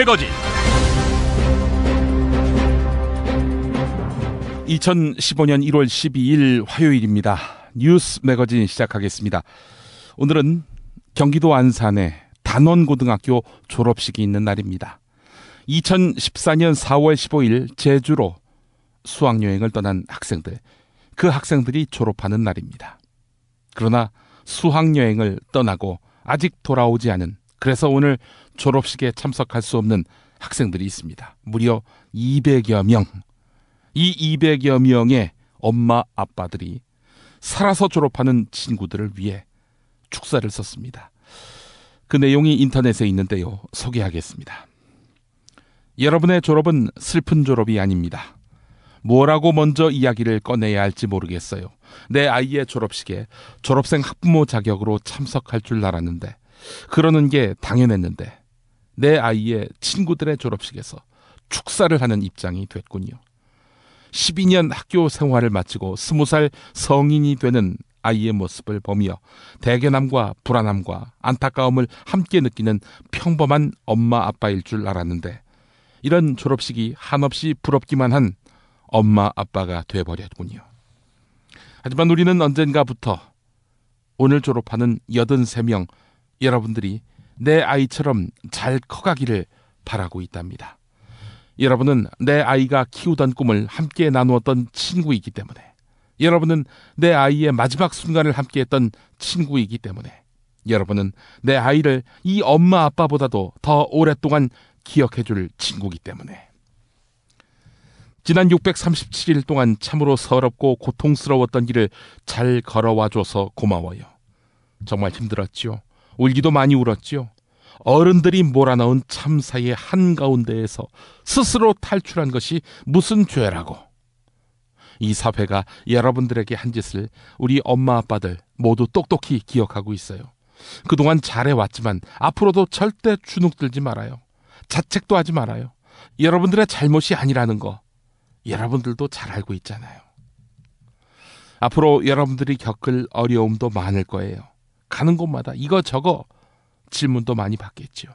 매거진. 2015년 1월 12일 화요일입니다. 뉴스 매거진 시작하겠습니다. 오늘은 경기도 안산의 단원고등학교 졸업식이 있는 날입니다. 2014년 4월 15일 제주로 수학여행을 떠난 학생들, 그 학생들이 졸업하는 날입니다. 그러나 수학여행을 떠나고 아직 돌아오지 않은, 그래서 오늘 졸업식에 참석할 수 없는 학생들이 있습니다. 무려 200여 명. 이 200여 명의 엄마 아빠들이 살아서 졸업하는 친구들을 위해 축사를 썼습니다. 그 내용이 인터넷에 있는데요, 소개하겠습니다. 여러분의 졸업은 슬픈 졸업이 아닙니다. 뭐라고 먼저 이야기를 꺼내야 할지 모르겠어요. 내 아이의 졸업식에 졸업생 학부모 자격으로 참석할 줄 알았는데, 그러는 게 당연했는데 내 아이의 친구들의 졸업식에서 축사를 하는 입장이 됐군요. 12년 학교 생활을 마치고 20살 성인이 되는 아이의 모습을 보며 대견함과 불안함과 안타까움을 함께 느끼는 평범한 엄마 아빠일 줄 알았는데, 이런 졸업식이 한없이 부럽기만 한 엄마 아빠가 돼버렸군요. 하지만 우리는 언젠가부터 오늘 졸업하는 83명 여러분들이 내 아이처럼 잘 커가기를 바라고 있답니다. 여러분은 내 아이가 키우던 꿈을 함께 나누었던 친구이기 때문에, 여러분은 내 아이의 마지막 순간을 함께했던 친구이기 때문에, 여러분은 내 아이를 이 엄마 아빠보다도 더 오랫동안 기억해줄 친구이기 때문에. 지난 637일 동안 참으로 서럽고 고통스러웠던 길을 잘 걸어와줘서 고마워요. 정말 힘들었지요. 울기도 많이 울었지요. 어른들이 몰아넣은 참사의 한가운데에서 스스로 탈출한 것이 무슨 죄라고. 이 사회가 여러분들에게 한 짓을 우리 엄마 아빠들 모두 똑똑히 기억하고 있어요. 그동안 잘해왔지만 앞으로도 절대 주눅들지 말아요. 자책도 하지 말아요. 여러분들의 잘못이 아니라는 거 여러분들도 잘 알고 있잖아요. 앞으로 여러분들이 겪을 어려움도 많을 거예요. 가는 곳마다 이거저거 질문도 많이 받겠죠.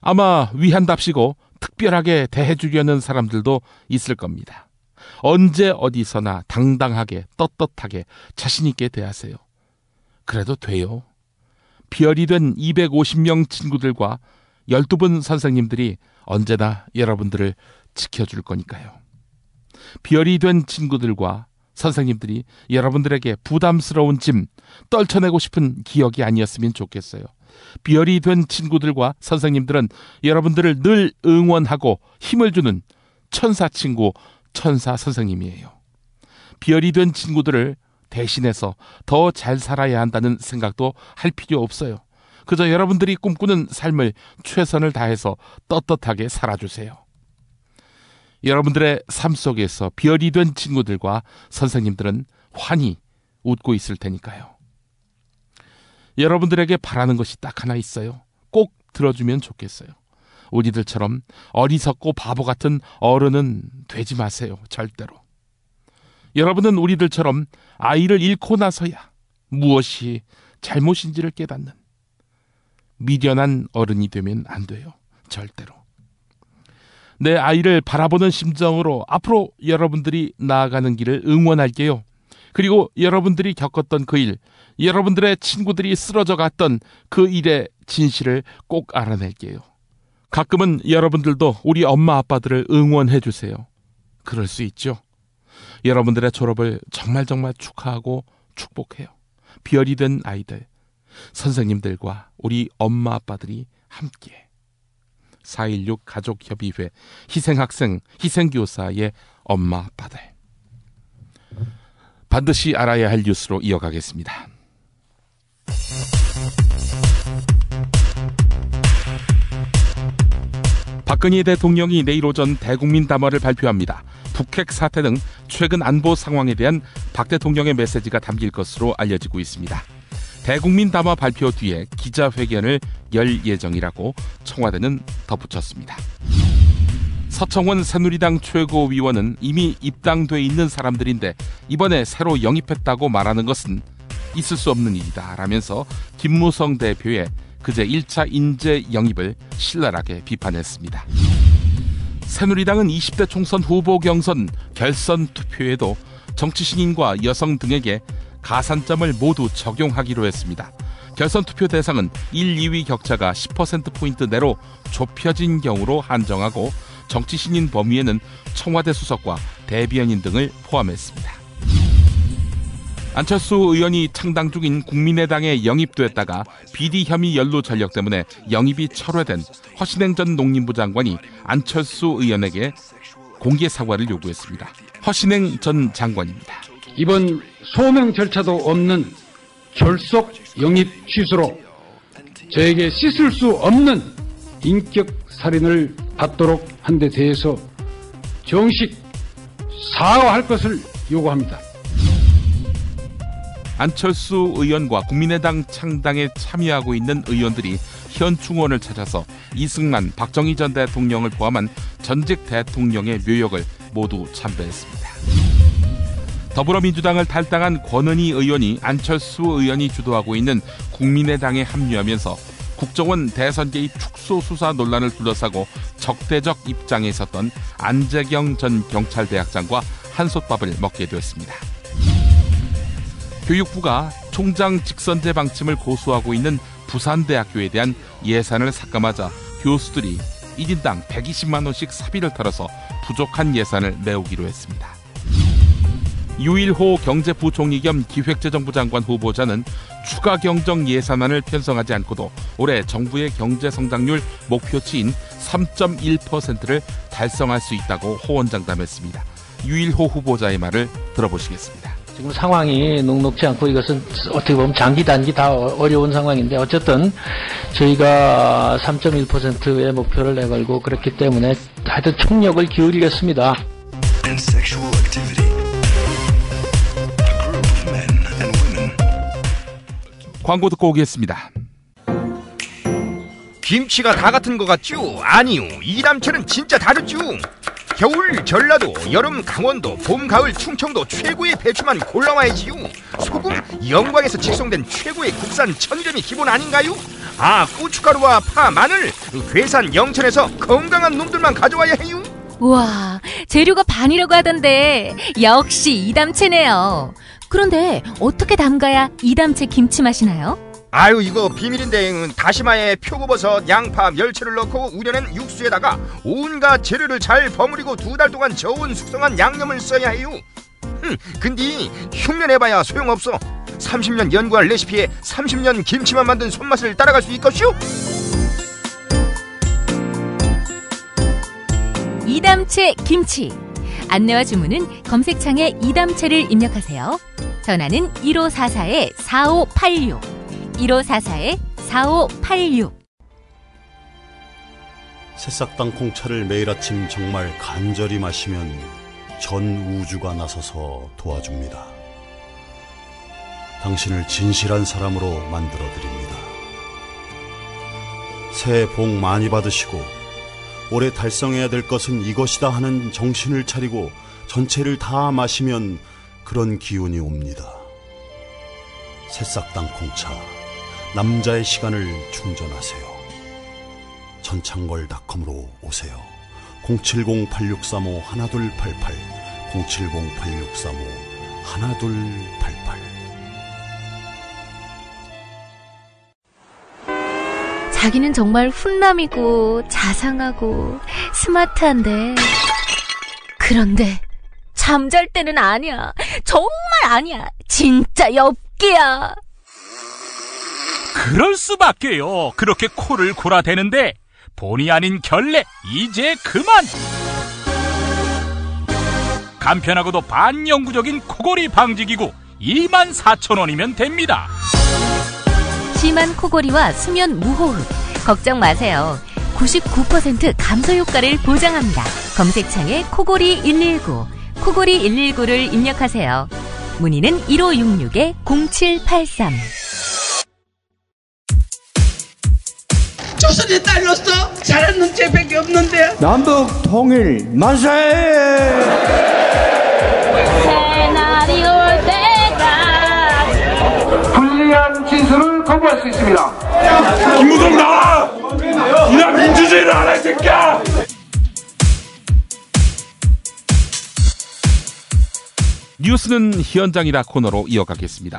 아마 위한답시고 특별하게 대해주려는 사람들도 있을 겁니다. 언제 어디서나 당당하게 떳떳하게 자신있게 대하세요. 그래도 돼요. 별이 된 250명 친구들과 12분 선생님들이 언제나 여러분들을 지켜줄 거니까요. 별이 된 친구들과 선생님들이 여러분들에게 부담스러운 짐, 떨쳐내고 싶은 기억이 아니었으면 좋겠어요. 별이 된 친구들과 선생님들은 여러분들을 늘 응원하고 힘을 주는 천사 친구, 천사 선생님이에요. 별이 된 친구들을 대신해서 더 잘 살아야 한다는 생각도 할 필요 없어요. 그저 여러분들이 꿈꾸는 삶을 최선을 다해서 떳떳하게 살아주세요. 여러분들의 삶 속에서 별이 된 친구들과 선생님들은 환히 웃고 있을 테니까요. 여러분들에게 바라는 것이 딱 하나 있어요. 꼭 들어주면 좋겠어요. 우리들처럼 어리석고 바보 같은 어른은 되지 마세요. 절대로. 여러분은 우리들처럼 아이를 잃고 나서야 무엇이 잘못인지를 깨닫는 미련한 어른이 되면 안 돼요. 절대로. 내 아이를 바라보는 심정으로 앞으로 여러분들이 나아가는 길을 응원할게요. 그리고 여러분들이 겪었던 그 일, 여러분들의 친구들이 쓰러져 갔던 그 일의 진실을 꼭 알아낼게요. 가끔은 여러분들도 우리 엄마 아빠들을 응원해 주세요. 그럴 수 있죠. 여러분들의 졸업을 정말 축하하고 축복해요. 별이 된 아이들, 선생님들과 우리 엄마 아빠들이 함께 4.16 가족협의회 희생학생, 희생교사의 엄마 아빠들. 반드시 알아야 할 뉴스로 이어가겠습니다. 박근혜 대통령이 내일 오전 대국민 담화를 발표합니다. 북핵 사태 등 최근 안보 상황에 대한 박 대통령의 메시지가 담길 것으로 알려지고 있습니다. 대국민 담화 발표 뒤에 기자회견을 열 예정이라고 청와대는 덧붙였습니다. 서청원 새누리당 최고위원은 이미 입당돼 있는 사람들인데 이번에 새로 영입했다고 말하는 것은 있을 수 없는 일이다 라면서 김무성 대표의 그제 1차 인재 영입을 신랄하게 비판했습니다. 새누리당은 20대 총선 후보 경선 결선 투표에도 정치 신인과 여성 등에게 가산점을 모두 적용하기로 했습니다. 결선 투표 대상은 1, 2위 격차가 10%포인트 내로 좁혀진 경우로 한정하고 정치 신인 범위에는 청와대 수석과 대변인 등을 포함했습니다. 안철수 의원이 창당 중인 국민의당에 영입됐다가 비리 혐의 연루 전력 때문에 영입이 철회된 허신행 전 농림부 장관이 안철수 의원에게 공개 사과를 요구했습니다. 허신행 전 장관입니다. 이번 소명 절차도 없는 졸속 영입 취소로 저에게 씻을 수 없는 인격 살인을 받도록 한 데 대해서 정식 사과할 것을 요구합니다. 안철수 의원과 국민의당 창당에 참여하고 있는 의원들이 현충원을 찾아서 이승만, 박정희 전 대통령을 포함한 전직 대통령의 묘역을 모두 참배했습니다. 더불어민주당을 탈당한 권은희 의원이 안철수 의원이 주도하고 있는 국민의당에 합류하면서 국정원 대선 개입 축소 수사 논란을 둘러싸고 적대적 입장에 있었던 안재경 전 경찰대학장과 한솥밥을 먹게 되었습니다. 교육부가 총장 직선제 방침을 고수하고 있는 부산대학교에 대한 예산을 삭감하자 교수들이 1인당 120만 원씩 사비를 털어서 부족한 예산을 메우기로 했습니다. 유일호 경제부총리 겸 기획재정부 장관 후보자는 추가 경정 예산안을 편성하지 않고도 올해 정부의 경제성장률 목표치인 3.1%를 달성할 수 있다고 호언장담했습니다. 유일호 후보자의 말을 들어보시겠습니다. 지금 상황이 녹록지 않고 이것은 어떻게 보면 장기 단기 다 어려운 상황인데 어쨌든 저희가 3.1%의 목표를 내걸고 그렇기 때문에 하여튼 총력을 기울이겠습니다. 광고 듣고 오겠습니다. 김치가 다 같은 것 같죠? 아니요, 이담채는 진짜 다르죠. 겨울 전라도, 여름 강원도, 봄 가을 충청도 최고의 배추만 골라와야지요. 소금 영광에서 직송된 최고의 국산 천점이 기본 아닌가요? 아, 고춧가루와 파, 마늘 괴산 영천에서 건강한 놈들만 가져와야 해요. 우와, 재료가 반이라고 하던데 역시 이담채네요. 그런데 어떻게 담가야 이담채 김치 맛이 나요? 아유, 이거 비밀인데 다시마에 표고버섯, 양파, 멸치를 넣고 우려낸 육수에다가 온갖 재료를 잘 버무리고 2달 동안 저온 숙성한 양념을 써야 해요. 근데 흉내내봐야 소용없어. 30년 연구한 레시피에 30년 김치만 만든 손맛을 따라갈 수 있겠슈? 이담채 김치. 안내와 주문은 검색창에 이담채를 입력하세요. 전화는 1544-4586 1544-4586. 새싹당 콩차를 매일 아침 정말 간절히 마시면 전 우주가 나서서 도와줍니다. 당신을 진실한 사람으로 만들어드립니다. 새해 복 많이 받으시고 올해 달성해야 될 것은 이것이다 하는 정신을 차리고 전체를 다 마시면 그런 기운이 옵니다. 새싹당 콩차, 남자의 시간을 충전하세요. 전창걸닷컴으로 오세요. 070-8635-1288 070-8635-1288. 자기는 정말 훈남이고 자상하고 스마트한데, 그런데 잠잘 때는 아니야. 정말 아니야. 진짜 엽기야. 그럴 수밖에요. 그렇게 코를 골아대는데 본의 아닌 결례 이제 그만. 간편하고도 반영구적인 코골이 방지기구 24,000원이면 됩니다. 심한 코골이와 수면 무호흡 걱정 마세요. 99% 감소 효과를 보장합니다. 검색창에 코골이 119, 코골이 119를 입력하세요. 문의는 1566-0783. 조선의 딸로서 잘하는 죄밖에 없는데. 남북 통일 만세! 새날이 올 때가 불리한 진술을 거부할 수 있습니다. 김무성 나와! 이런 민주주의를 하라, 이 새끼야! 뉴스는 현장이다 코너로 이어가겠습니다.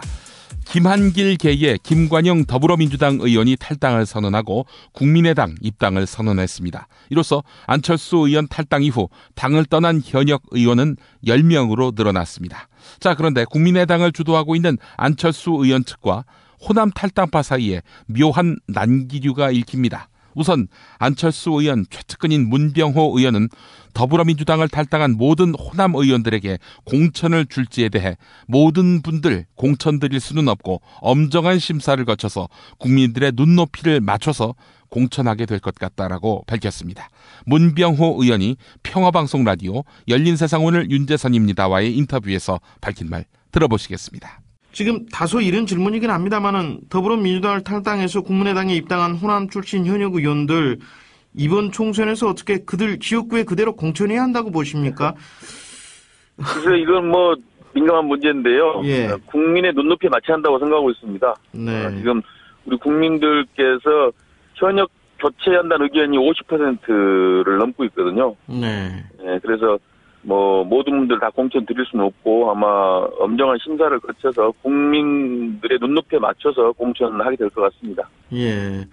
김한길 계의 김관영 더불어민주당 의원이 탈당을 선언하고 국민의당 입당을 선언했습니다. 이로써 안철수 의원 탈당 이후 당을 떠난 현역 의원은 10명으로 늘어났습니다. 자, 그런데 국민의당을 주도하고 있는 안철수 의원 측과 호남 탈당파 사이에 묘한 난기류가 읽힙니다. 우선 안철수 의원 최측근인 문병호 의원은 더불어민주당을 탈당한 모든 호남 의원들에게 공천을 줄지에 대해 모든 분들 공천 드릴 수는 없고 엄정한 심사를 거쳐서 국민들의 눈높이를 맞춰서 공천하게 될 것 같다라고 밝혔습니다. 문병호 의원이 평화방송 라디오 열린세상 오늘 윤재선입니다와의 인터뷰에서 밝힌 말 들어보시겠습니다. 지금 다소 이른 질문이긴 합니다만은 더불어민주당을 탈당해서 국민의당에 입당한 호남 출신 현역 의원들 이번 총선에서 어떻게 그들 지역구에 그대로 공천해야 한다고 보십니까? 그래서 이건 뭐 민감한 문제인데요. 예. 국민의 눈높이에 맞춰야 한다고 생각하고 있습니다. 네. 지금 우리 국민들께서 현역 교체한다는 의견이 50%를 넘고 있거든요. 네. 네. 그래서 뭐 모든 분들 다 공천 드릴 수는 없고 아마 엄정한 심사를 거쳐서 국민들의 눈높이에 맞춰서 공천을 하게 될 것 같습니다. 예.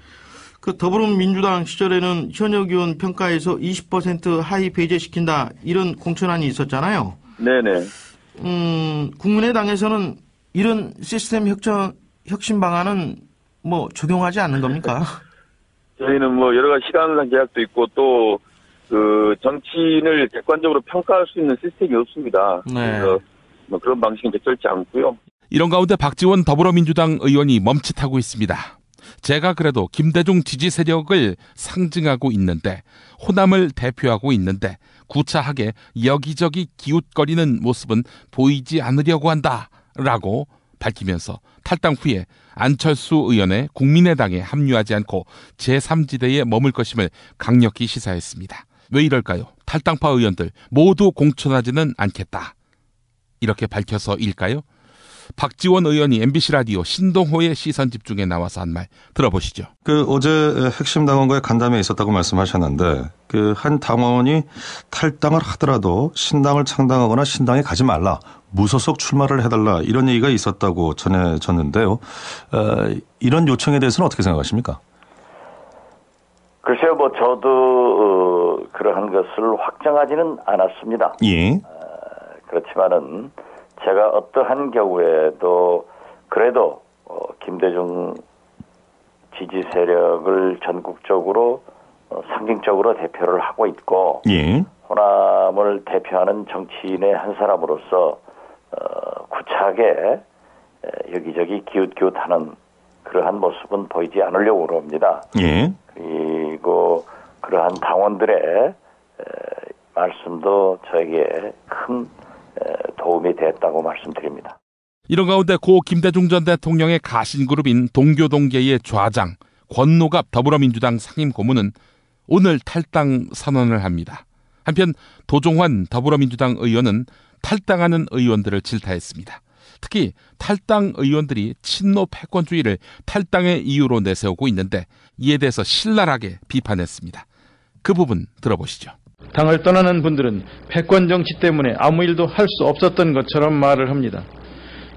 그 더불어민주당 시절에는 현역 의원 평가에서 20% 하위 배제시킨다 이런 공천안이 있었잖아요. 네네. 국민의당에서는 이런 시스템 혁신 방안은 뭐 적용하지 않는 겁니까? 저희는 뭐 여러 가지 시간상 계약도 있고 또 그 정치인을 객관적으로 평가할 수 있는 시스템이 없습니다. 네. 그래서 뭐 그런 방식은 적절치 않고요. 이런 가운데 박지원 더불어민주당 의원이 멈칫하고 있습니다. 제가 그래도 김대중 지지 세력을 상징하고 있는데 호남을 대표하고 있는데 구차하게 여기저기 기웃거리는 모습은 보이지 않으려고 한다라고 밝히면서 탈당 후에 안철수 의원의 국민의당에 합류하지 않고 제3지대에 머물 것임을 강력히 시사했습니다. 왜 이럴까요? 탈당파 의원들 모두 공천하지는 않겠다. 이렇게 밝혀서일까요? 박지원 의원이 MBC 라디오 신동호의 시선집중에 나와서 한 말 들어보시죠. 어제 핵심 당원과의 간담회에 있었다고 말씀하셨는데 한 당원이 탈당을 하더라도 신당을 창당하거나 신당에 가지 말라. 무소속 출마를 해달라. 이런 얘기가 있었다고 전해졌는데요. 이런 요청에 대해서는 어떻게 생각하십니까? 글쎄요, 저도 그러한 것을 확정하지는 않았습니다. 예. 그렇지만은 제가 어떠한 경우에도 그래도 김대중 지지 세력을 전국적으로 상징적으로 대표를 하고 있고 예. 호남을 대표하는 정치인의 한 사람으로서 구차하게 여기저기 기웃기웃하는 그러한 모습은 보이지 않으려고 그럽니다. 예. 그리고 그러한 당원들의 말씀도 저에게 큰 도움이 됐다고 말씀드립니다. 이런 가운데 고 김대중 전 대통령의 가신그룹인 동교동계의 좌장 권노갑 더불어민주당 상임고문은 오늘 탈당 선언을 합니다. 한편 도종환 더불어민주당 의원은 탈당하는 의원들을 질타했습니다. 특히 탈당 의원들이 친노 패권주의를 탈당의 이유로 내세우고 있는데 이에 대해서 신랄하게 비판했습니다. 그 부분 들어보시죠. 당을 떠나는 분들은 패권 정치 때문에 아무 일도 할 수 없었던 것처럼 말을 합니다.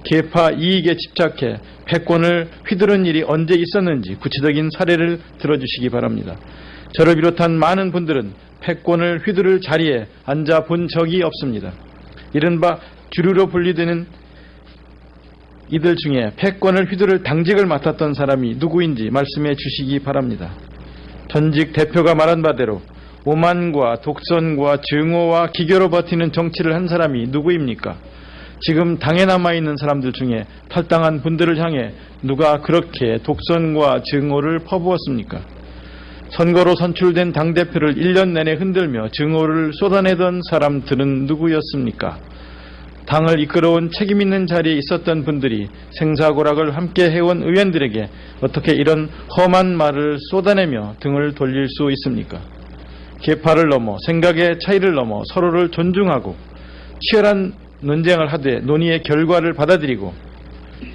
계파 이익에 집착해 패권을 휘두른 일이 언제 있었는지 구체적인 사례를 들어주시기 바랍니다. 저를 비롯한 많은 분들은 패권을 휘두를 자리에 앉아 본 적이 없습니다. 이른바 주류로 분리되는 이들 중에 패권을 휘두를 당직을 맡았던 사람이 누구인지 말씀해 주시기 바랍니다. 전직 대표가 말한 바대로 오만과 독선과 증오와 기교로 버티는 정치를 한 사람이 누구입니까? 지금 당에 남아있는 사람들 중에 탈당한 분들을 향해 누가 그렇게 독선과 증오를 퍼부었습니까? 선거로 선출된 당대표를 1년 내내 흔들며 증오를 쏟아내던 사람들은 누구였습니까? 당을 이끌어온 책임있는 자리에 있었던 분들이 생사고락을 함께 해온 의원들에게 어떻게 이런 험한 말을 쏟아내며 등을 돌릴 수 있습니까? 계파를 넘어 생각의 차이를 넘어 서로를 존중하고 치열한 논쟁을 하되 논의의 결과를 받아들이고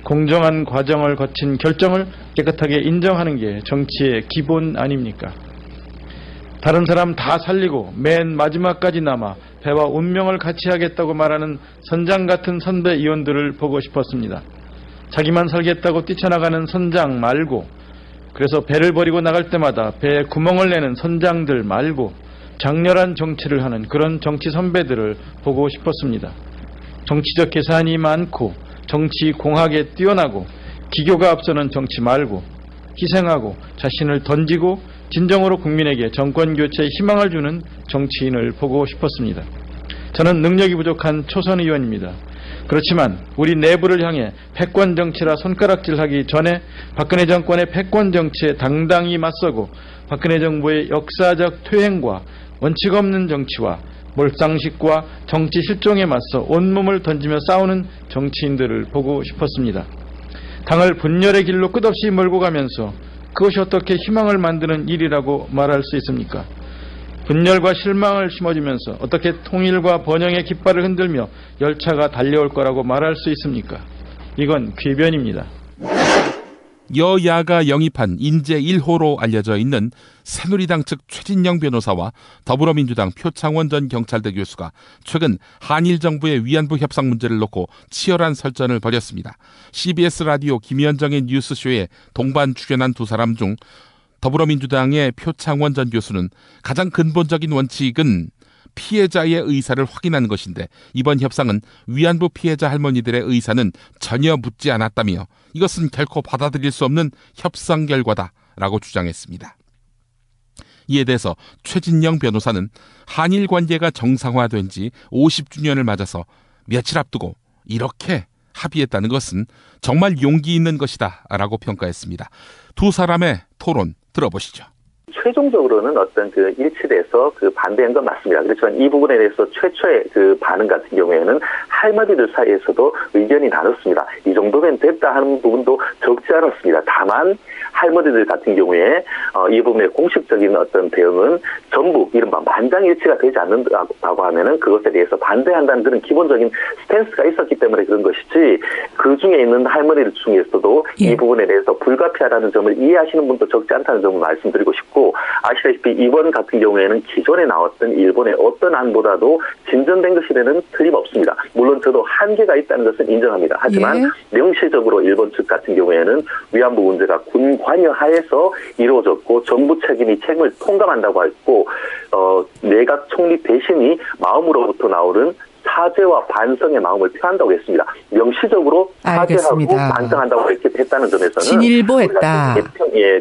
공정한 과정을 거친 결정을 깨끗하게 인정하는 게 정치의 기본 아닙니까? 다른 사람 다 살리고 맨 마지막까지 남아 배와 운명을 같이 하겠다고 말하는 선장 같은 선배 의원들을 보고 싶었습니다. 자기만 살겠다고 뛰쳐나가는 선장 말고, 그래서 배를 버리고 나갈 때마다 배에 구멍을 내는 선장들 말고 장렬한 정치를 하는 그런 정치 선배들을 보고 싶었습니다. 정치적 계산이 많고 정치 공학에 뛰어나고 기교가 앞서는 정치 말고 희생하고 자신을 던지고 진정으로 국민에게 정권 교체의 희망을 주는 정치인을 보고 싶었습니다. 저는 능력이 부족한 초선 의원입니다. 그렇지만 우리 내부를 향해 패권 정치라 손가락질하기 전에 박근혜 정권의 패권 정치에 당당히 맞서고 박근혜 정부의 역사적 퇴행과 원칙 없는 정치와 몰상식과 정치 실종에 맞서 온몸을 던지며 싸우는 정치인들을 보고 싶었습니다. 당을 분열의 길로 끝없이 몰고 가면서 그것이 어떻게 희망을 만드는 일이라고 말할 수 있습니까? 분열과 실망을 심어주면서 어떻게 통일과 번영의 깃발을 흔들며 열차가 달려올 거라고 말할 수 있습니까? 이건 궤변입니다. 여야가 영입한 인재 1호로 알려져 있는 새누리당 측 최진영 변호사와 더불어민주당 표창원 전 경찰대 교수가 최근 한일 정부의 위안부 협상 문제를 놓고 치열한 설전을 벌였습니다. CBS 라디오 김현정의 뉴스쇼에 동반 출연한 두 사람 중 더불어민주당의 표창원 전 교수는 가장 근본적인 원칙은 피해자의 의사를 확인하는 것인데 이번 협상은 위안부 피해자 할머니들의 의사는 전혀 묻지 않았다며 이것은 결코 받아들일 수 없는 협상 결과다라고 주장했습니다. 이에 대해서 최진영 변호사는 한일 관계가 정상화된 지 50주년을 맞아서 며칠 앞두고 이렇게 합의했다는 것은 정말 용기 있는 것이다 라고 평가했습니다. 두 사람의 토론 들어보시죠. 최종적으로는 어떤 일치돼서 반대한 건 맞습니다. 그렇지만 이 부분에 대해서 최초의 반응 같은 경우에는 할머니들 사이에서도 의견이 나눴습니다. 이 정도면 됐다 하는 부분도 적지 않았습니다. 다만 할머니들 같은 경우에 이 부분의 공식적인 어떤 대응은 전부 이른바 만장일치가 되지 않는다고 하면은 그것에 대해서 반대한다는 그런 기본적인 스탠스가 있었기 때문에 그런 것이지 그 중에 있는 할머니들 중에서도 이 부분에 대해서 불가피하다는 점을 이해하시는 분도 적지 않다는 점을 말씀드리고 싶고 아시다시피 이번 같은 경우에는 기존에 나왔던 일본의 어떤 안보다도 진전된 것이라는 틀림없습니다. 물론 저도 한계가 있다는 것은 인정합니다. 하지만 명시적으로 일본 측 같은 경우에는 위안부 문제가 군 관여 하에서 이루어졌고 정부 책임이 책임을 통감한다고 했고 내각 총리 대신이 마음으로부터 나오는 사죄와 반성의 마음을 표한다고 했습니다. 명시적으로 사죄하고 반성한다고 이렇게 했다는 점에서는 진일보했다.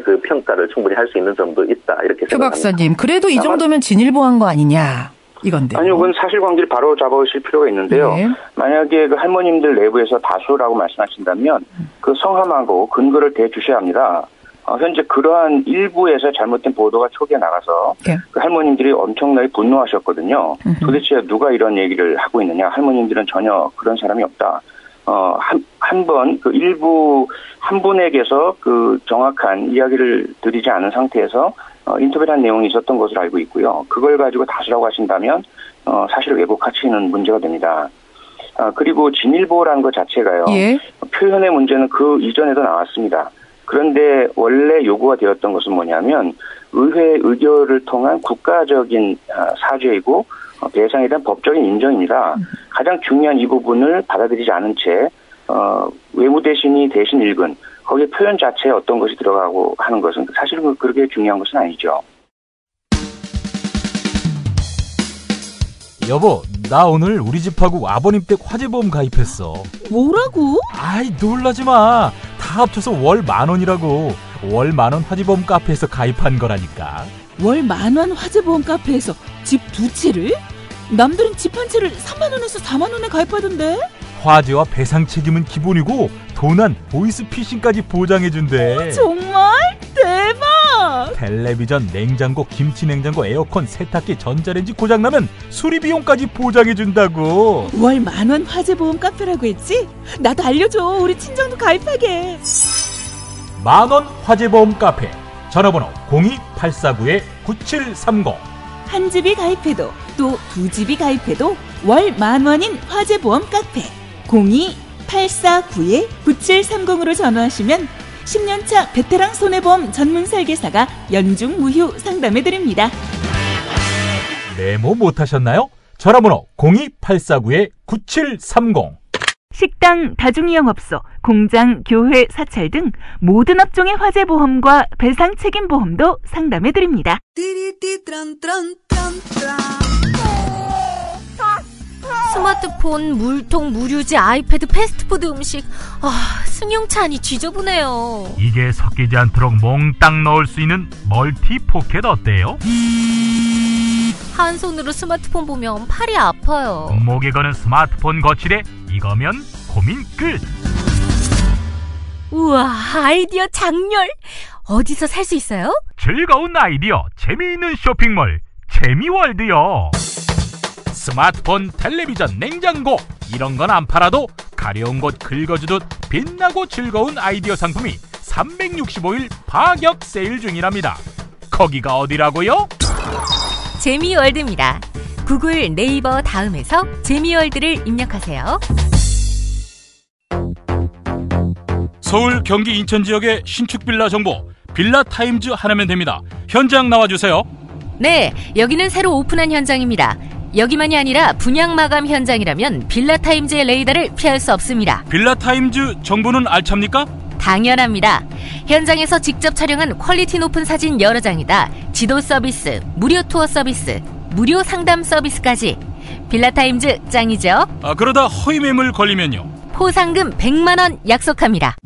그 평가를 충분히 할 수 있는 점도 있다. 이렇게 생각합니다. 표 박사님, 그래도 이 정도면 진일보한 거 아니냐 이건데. 아니요, 그건 사실관계를 바로 잡으실 필요가 있는데요. 만약에 그 할머님들 내부에서 다수라고 말씀하신다면 그 성함하고 근거를 대주셔야 합니다. 현재 그러한 일부에서 잘못된 보도가 초기에 나가서 그 할머님들이 엄청나게 분노하셨거든요. 도대체 누가 이런 얘기를 하고 있느냐. 할머님들은 전혀 그런 사람이 없다. 한 번 그 일부 한 분에게서 그 정확한 이야기를 드리지 않은 상태에서 인터뷰를 한 내용이 있었던 것으로 알고 있고요. 그걸 가지고 다수라고 하신다면 사실 왜곡하시는 문제가 됩니다. 그리고 진일보라는 것 자체가요. 표현의 문제는 그 이전에도 나왔습니다. 그런데 원래 요구가 되었던 것은 뭐냐면 의회 의결을 통한 국가적인 사죄이고 배상에 대한 법적인 인정입니다. 가장 중요한 이 부분을 받아들이지 않은 채 외무 대신이 대신 읽은 거기에 표현 자체에 어떤 것이 들어가고 하는 것은 사실은 그렇게 중요한 것은 아니죠. 여보, 나 오늘 우리 집하고 아버님 댁 화재보험 가입했어. 뭐라고? 아이, 놀라지 마. 다 합쳐서 월 10,000원이라고. 월 10,000원 화재보험 카페에서 가입한 거라니까. 월 10,000원 화재보험 카페에서 집 2채를? 남들은 집 한 채를 30,000원에서 40,000원에 가입하던데? 화재와 배상 책임은 기본이고 도난, 보이스피싱까지 보장해준대. 정말? 대박! 텔레비전, 냉장고, 김치냉장고, 에어컨, 세탁기, 전자레인지 고장나면 수리비용까지 보장해준다고. 월 10,000원 화재보험 카페라고 했지? 나도 알려줘. 우리 친정도 가입하게. 10,000원 화재보험 카페. 전화번호 02849-9730. 한 집이 가입해도, 또 2집이 가입해도 월 10,000원인 화재보험 카페. 02-849-9730으로 전화하시면 10년차 베테랑 손해보험 전문 설계사가 연중 무휴 상담해드립니다. 메모 못하셨나요? 전화번호 02-849-9730. 식당, 다중이용업소, 공장, 교회, 사찰 등 모든 업종의 화재보험과 배상 책임보험도 상담해드립니다. 스마트폰, 물통, 무료지, 아이패드, 패스트푸드 음식. 승용차 안이 지저분해요. 이게 섞이지 않도록 몽땅 넣을 수 있는 멀티 포켓 어때요? 한 손으로 스마트폰 보면 팔이 아파요. 목에 거는 스마트폰 거치대, 이거면 고민 끝. 우와, 아이디어 장렬. 어디서 살 수 있어요? 즐거운 아이디어, 재미있는 쇼핑몰 재미월드요. 스마트폰, 텔레비전, 냉장고 이런 건 안 팔아도 가려운 곳 긁어주듯 빛나고 즐거운 아이디어 상품이 365일 파격 세일 중이랍니다. 거기가 어디라고요? 재미월드입니다. 구글, 네이버 다음에서 재미월드를 입력하세요. 서울, 경기, 인천 지역의 신축 빌라 정보, 빌라타임즈 하나면 됩니다. 현장 나와주세요. 네, 여기는 새로 오픈한 현장입니다. 여기만이 아니라 분양 마감 현장이라면 빌라타임즈의 레이더를 피할 수 없습니다. 빌라타임즈 정보는 알찹니까? 당연합니다. 현장에서 직접 촬영한 퀄리티 높은 사진 여러 장이다. 지도 서비스, 무료 투어 서비스, 무료 상담 서비스까지. 빌라타임즈 짱이죠? 그러다 허위 매물 걸리면요? 포상금 100만 원 약속합니다.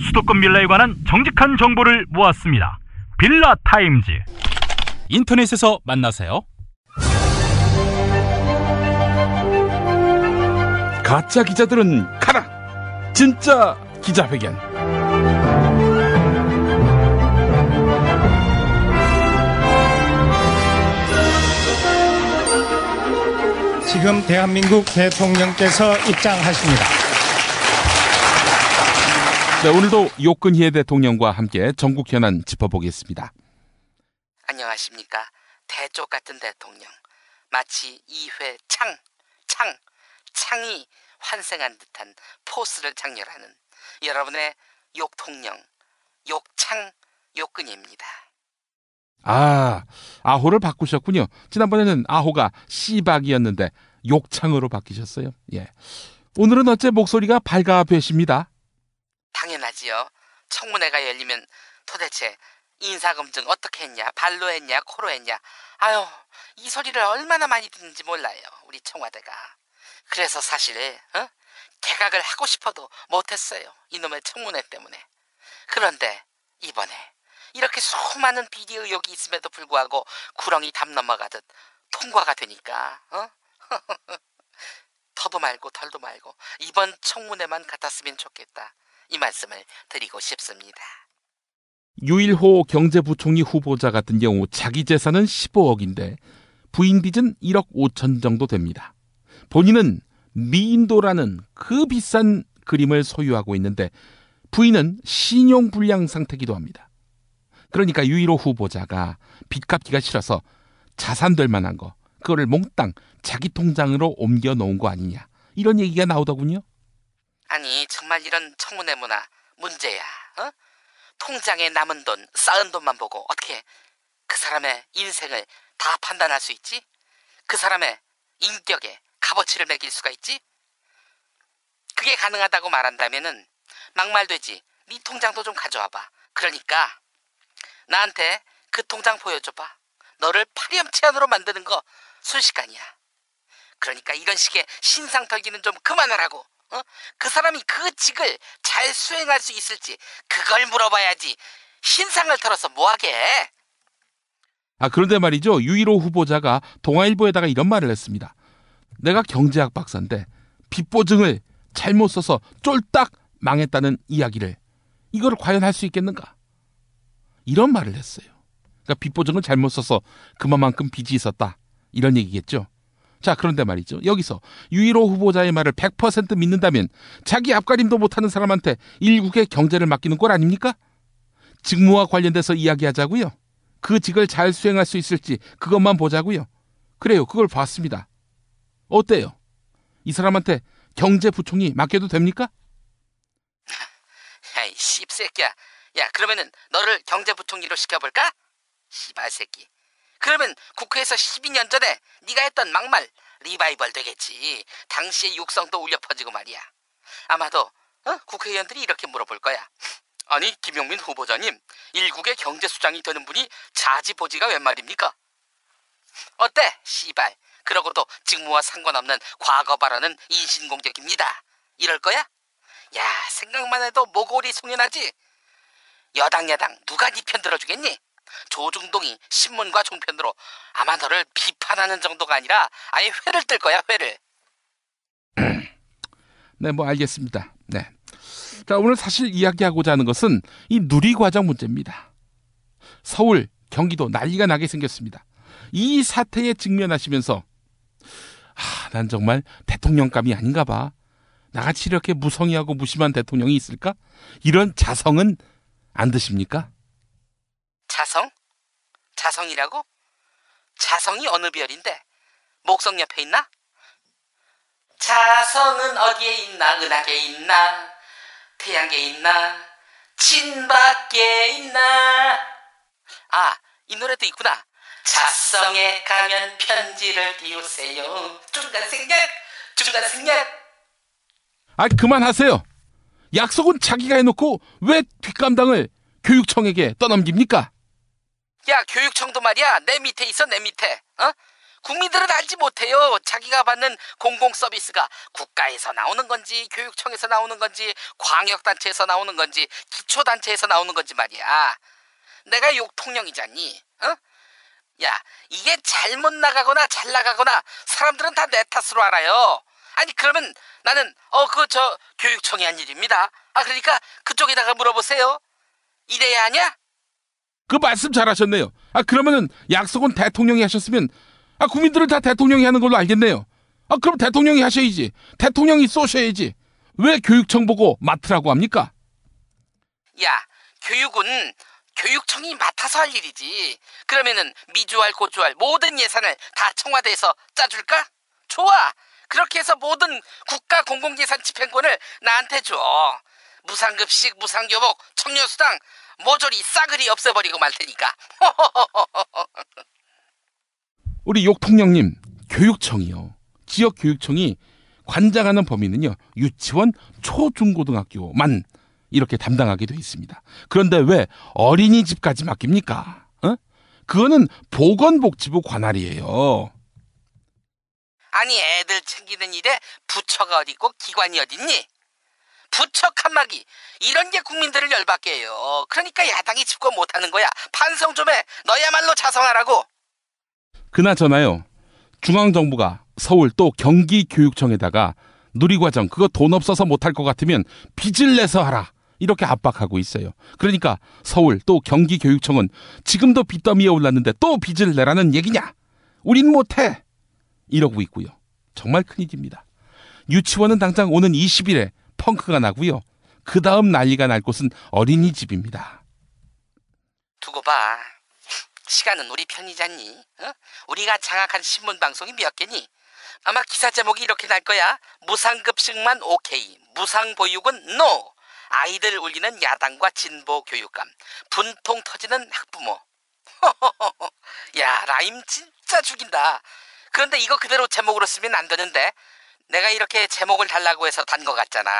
수도권 빌라에 관한 정직한 정보를 모았습니다. 빌라타임즈. 인터넷에서 만나세요. 가짜 기자들은 가라! 진짜 기자회견. 지금 대한민국 대통령께서 입장하십니다. 네, 오늘도 요건희의 대통령과 함께 전국 현안 짚어보겠습니다. 안녕하십니까. 대쪽 같은 대통령. 마치 2회 창이 환생한 듯한 포스를 장렬하는 여러분의 욕통령, 욕창, 욕근입니다. 아호를 바꾸셨군요. 지난번에는 아호가 씨박이었는데 욕창으로 바뀌셨어요. 예. 오늘은 어째 목소리가 발가되십니다. 당연하지요. 청문회가 열리면 도대체 인사검증 어떻게 했냐, 발로 했냐, 코로 했냐. 이 소리를 얼마나 많이 듣는지 몰라요, 우리 청와대가. 그래서 사실 개각을 하고 싶어도 못했어요, 이놈의 청문회 때문에. 그런데 이번에 이렇게 수많은 비리 의혹이 있음에도 불구하고 구렁이 담 넘어가듯 통과가 되니까 더도 말고 덜도 말고 이번 청문회만 같았으면 좋겠다, 이 말씀을 드리고 싶습니다. 유일호 경제부총리 후보자 같은 경우 자기 재산은 15억인데 부인 빚은 1억 5천 정도 됩니다. 본인은 미인도라는 그 비싼 그림을 소유하고 있는데 부인은 신용불량 상태이기도 합니다. 그러니까 유일호 후보자가 빚 갚기가 싫어서 자산 될 만한 거, 그거를 몽땅 자기 통장으로 옮겨 놓은 거 아니냐, 이런 얘기가 나오더군요. 아니, 정말 이런 청문회 문화 문제야. 통장에 남은 돈, 쌓은 돈만 보고 어떻게 그 사람의 인생을 다 판단할 수 있지? 그 사람의 인격에 값어치를 매길 수가 있지? 그게 가능하다고 말한다면은 막말되지. 네 통장도 좀 가져와봐. 그러니까 나한테 그 통장 보여줘봐. 너를 파렴치한으로 만드는 거 순식간이야. 그러니까 이런 식의 신상 털기는 좀 그만하라고. 그 사람이 그 직을 잘 수행할 수 있을지 그걸 물어봐야지. 신상을 털어서 뭐하게 해? 그런데 말이죠, 유일호 후보자가 동아일보에다가 이런 말을 했습니다. 내가 경제학 박사인데 빚보증을 잘못 써서 쫄딱 망했다는 이야기를, 이걸 과연 할 수 있겠는가, 이런 말을 했어요. 그러니까 빚보증을 잘못 써서 그만큼 빚이 있었다, 이런 얘기겠죠. 자, 그런데 말이죠, 여기서 유일호 후보자의 말을 100% 믿는다면 자기 앞가림도 못하는 사람한테 일국의 경제를 맡기는 꼴 아닙니까? 직무와 관련돼서 이야기하자고요. 그 직을 잘 수행할 수 있을지 그것만 보자고요. 그래요, 그걸 봤습니다. 어때요? 이 사람한테 경제부총리 맡겨도 됩니까? 야이 씹새끼야. 야 그러면은 너를 경제부총리로 시켜볼까? 씨발 새끼. 그러면 국회에서 12년 전에 네가 했던 막말 리바이벌 되겠지. 당시의 육성도 울려 퍼지고 말이야. 아마도 국회의원들이 이렇게 물어볼 거야. 아니 김용민 후보자님, 일국의 경제수장이 되는 분이 자지보지가 웬 말입니까? 어때 씨발. 그러고도 직무와 상관없는 과거 발언은 인신공격입니다. 이럴 거야? 야 생각만 해도 모골이 송연하지. 여당 야당 누가 네 편 들어주겠니? 조중동이 신문과 종편으로 아마 너를 비판하는 정도가 아니라 아예 회를 뜰 거야, 회를. 네, 뭐 알겠습니다. 네. 자, 오늘 사실 이야기하고자 하는 것은 이 누리과정 문제입니다. 서울, 경기도 난리가 나게 생겼습니다. 이 사태에 직면하시면서 난 정말 대통령감이 아닌가 봐. 나같이 이렇게 무성의하고 무심한 대통령이 있을까? 이런 자성은 안 드십니까? 자성? 자성이라고? 자성이 어느 별인데? 목성 옆에 있나? 자성은 어디에 있나? 은하계에 있나? 태양계에 있나? 진밖에 있나? 아, 이 노래도 있구나. 자성에 가면 편지를 띄우세요. 중간생략. 아, 그만하세요. 약속은 자기가 해놓고 왜 뒷감당을 교육청에게 떠넘깁니까? 야, 교육청도 말이야. 내 밑에 있어, 내 밑에. 국민들은 알지 못해요. 자기가 받는 공공서비스가 국가에서 나오는 건지, 교육청에서 나오는 건지, 광역단체에서 나오는 건지, 기초단체에서 나오는 건지 말이야. 내가 욕통령이잖니. 야, 이게 잘못 나가거나 잘 나가거나 사람들은 다 내 탓으로 알아요. 아니 그러면 나는 교육청이 한 일입니다. 그러니까 그쪽에다가 물어보세요. 이래야 하냐? 그 말씀 잘하셨네요. 그러면은 약속은 대통령이 하셨으면 국민들은 다 대통령이 하는 걸로 알겠네요. 그럼 대통령이 하셔야지. 대통령이 쏘셔야지. 왜 교육청 보고 맡으라고 합니까? 야, 교육은 교육청이 맡아서 할 일이지. 그러면은 미주알 고주알 모든 예산을 다 청와대에서 짜줄까? 좋아. 그렇게 해서 모든 국가 공공예산 집행권을 나한테 줘. 무상급식, 무상교복, 청년수당 모조리 싸그리 없애버리고 말 테니까. 우리 욕통령님, 교육청이요. 지역교육청이 관장하는 범위는요. 유치원, 초중고등학교만 이렇게 담당하게 돼 있습니다. 그런데 왜 어린이집까지 맡깁니까? 그거는 보건복지부 관할이에요. 아니 애들 챙기는 일에 부처가 어딨고 기관이 어딨니? 부처 칸막이 이런 게 국민들을 열받게 해요. 그러니까 야당이 집권 못하는 거야. 반성 좀 해. 너야말로 자성하라고. 그나저나요. 중앙정부가 서울 또 경기교육청에다가 누리과정 그거 돈 없어서 못할 것 같으면 빚을 내서 하라. 이렇게 압박하고 있어요. 그러니까 서울 또 경기교육청은 지금도 빚더미에 올랐는데 또 빚을 내라는 얘기냐? 우린 못해. 이러고 있고요. 정말 큰일입니다. 유치원은 당장 오는 20일에 펑크가 나고요. 그 다음 난리가 날 곳은 어린이집입니다. 두고 봐. 시간은 우리 편이잖니. 우리가 장악한 신문방송이 몇 개니? 아마 기사 제목이 이렇게 날 거야. 무상급식만 오케이. 무상보육은 노. 아이들 울리는 야당과 진보 교육감. 분통 터지는 학부모. 야, 라임 진짜 죽인다. 그런데 이거 그대로 제목으로 쓰면 안 되는데. 내가 이렇게 제목을 달라고 해서 단 것 같잖아.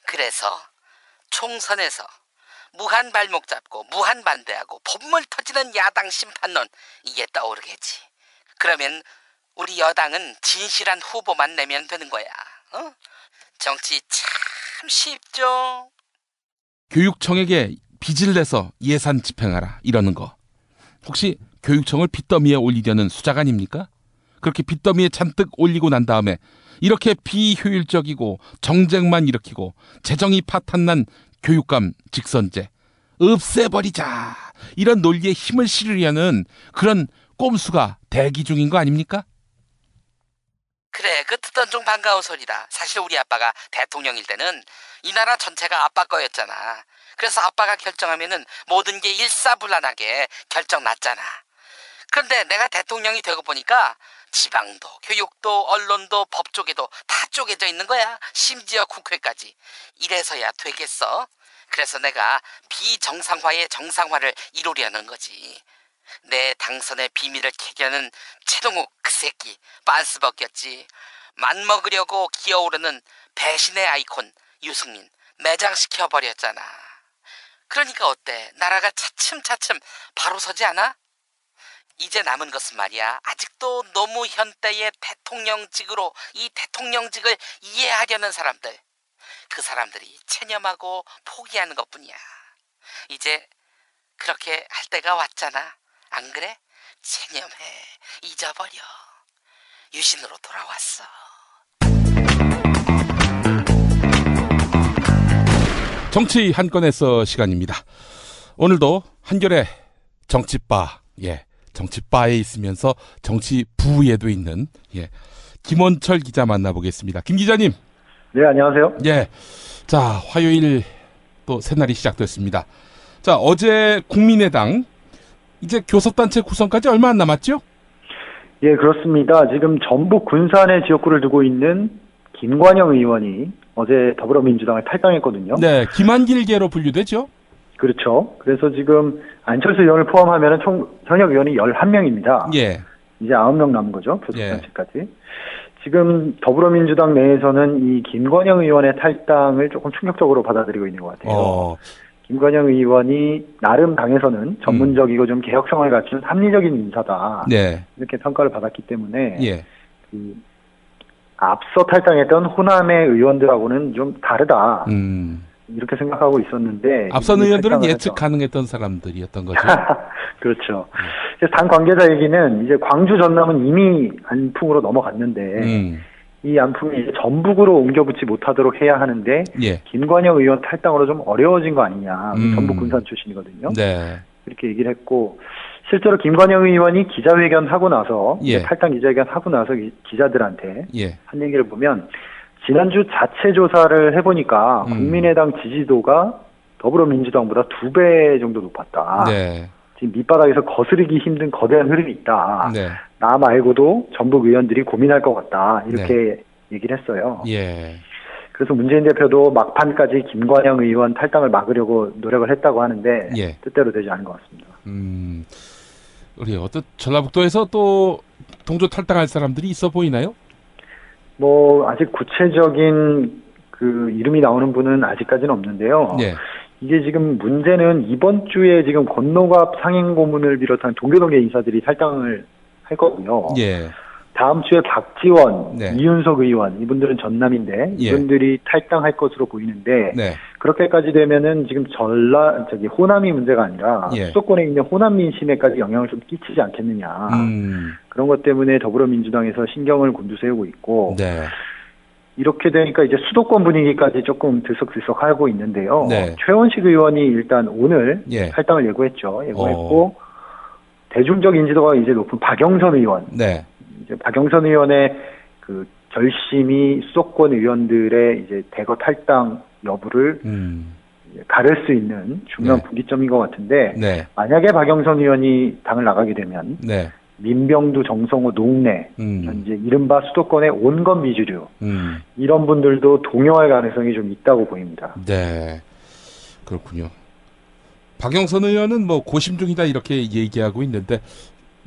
그래서 총선에서 무한 발목 잡고 무한 반대하고 법물 터지는 야당 심판론 이게 떠오르겠지. 그러면 우리 여당은 진실한 후보만 내면 되는 거야. 정치 참 쉽죠. 교육청에게 빚을 내서 예산 집행하라 이러는 거. 혹시 교육청을 빚더미에 올리려는 수작 아닙니까? 그렇게 빚더미에 잔뜩 올리고 난 다음에 이렇게 비효율적이고 정쟁만 일으키고 재정이 파탄난 교육감 직선제 없애버리자 이런 논리에 힘을 실으려는 그런 꼼수가 대기 중인 거 아닙니까? 그래, 그 듣던 중 반가운 소리다. 사실 우리 아빠가 대통령일 때는 이 나라 전체가 아빠 거였잖아. 그래서 아빠가 결정하면은 모든 게 일사불란하게 결정 났잖아. 그런데 내가 대통령이 되고 보니까 지방도, 교육도, 언론도, 법 쪽에도 다 쪼개져 있는 거야. 심지어 국회까지. 이래서야 되겠어. 그래서 내가 비정상화의 정상화를 이루려는 거지. 내 당선의 비밀을 캐려는 최동욱 그 새끼 빤스 벗겼지. 맘먹으려고 기어오르는 배신의 아이콘 유승민 매장시켜버렸잖아. 그러니까 어때? 나라가 차츰차츰 바로 서지 않아? 이제 남은 것은 말이야. 아직도 노무현 때의 대통령직으로 이 대통령직을 이해하려는 사람들. 그 사람들이 체념하고 포기하는 것뿐이야. 이제 그렇게 할 때가 왔잖아. 안 그래? 체념해. 잊어버려. 유신으로 돌아왔어. 정치 한 건에서 시간입니다. 오늘도 한결의 정치바, 정치바에 있으면서 정치부에도 있는 김원철 기자 만나보겠습니다. 김 기자님. 네, 안녕하세요. 자, 화요일 또 새날이 시작됐습니다. 자, 어제 국민의당 이제 교섭단체 구성까지 얼마 안 남았죠? 예, 그렇습니다. 지금 전북 군산에 지역구를 두고 있는 김관영 의원이 어제 더불어민주당을 탈당했거든요. 네, 김한길계로 분류되죠? 그렇죠. 그래서 지금 안철수 의원을 포함하면 총 현역 의원이 11명입니다. 예. 이제 9명 남은 거죠. 교섭단체까지. 지금 더불어민주당 내에서는 이 김관영 의원의 탈당을 조금 충격적으로 받아들이고 있는 것 같아요. 김관영 의원이 나름 당에서는 전문적이고 좀 개혁성을 갖춘 합리적인 인사다. 네. 이렇게 평가를 받았기 때문에 앞서 탈당했던 호남의 의원들하고는 좀 다르다. 이렇게 생각하고 있었는데 앞선 의원들은 예측 가능했던 사람들이었던 거죠. 그렇죠. 그래서 당 관계자 얘기는 이제 광주 전남은 이미 안풍으로 넘어갔는데 이 안풍이 이제 전북으로 옮겨붙지 못하도록 해야 하는데 김관영 의원 탈당으로 좀 어려워진 거 아니냐. 전북 군산 출신이거든요. 네. 이렇게 얘기를 했고 실제로 김관영 의원이 기자회견 하고 나서 탈당 기자회견 하고 나서 기자들한테 한 얘기를 보면 지난주 자체 조사를 해보니까 국민의당 지지도가 더불어민주당보다 2배 정도 높았다. 네. 지금 밑바닥에서 거스르기 힘든 거대한 흐름이 있다. 네. 나 말고도 전북 의원들이 고민할 것 같다. 이렇게 얘기를 했어요. 그래서 문재인 대표도 막판까지 김관영 의원 탈당을 막으려고 노력을 했다고 하는데 뜻대로 되지 않은 것 같습니다. 우리 어떤 전라북도에서 또 동조 탈당할 사람들이 있어 보이나요? 뭐 아직 구체적인 그 이름이 나오는 분은 아직까지는 없는데요. 이게 지금 문제는 이번 주에 지금 권노갑 상행고문을 비롯한 동교동계 인사들이 탈당을 했거든요. 다음 주에 박지원, 이윤석 의원 이분들은 전남인데 이분들이 탈당할 것으로 보이는데 그렇게까지 되면은 지금 호남이 문제가 아니라 수도권에 있는 호남 민심에까지 영향을 좀 끼치지 않겠느냐. 그런 것 때문에 더불어민주당에서 신경을 곤두세우고 있고 이렇게 되니까 이제 수도권 분위기까지 조금 들썩들썩하고 있는데요. 최원식 의원이 일단 오늘 탈당을 예고했죠. 예고했고 대중적 인지도가 이제 높은 박영선 의원. 이제 박영선 의원의 그 결심이 수도권 의원들의 이제 대거 탈당 여부를 가를 수 있는 중요한 분기점인 것 같은데 만약에 박영선 의원이 당을 나가게 되면 민병두, 정성호, 노웅래 현재 이른바 수도권의 온건 미주류 이런 분들도 동요할 가능성이 좀 있다고 보입니다. 네, 그렇군요. 박영선 의원은 뭐 고심 중이다 이렇게 얘기하고 있는데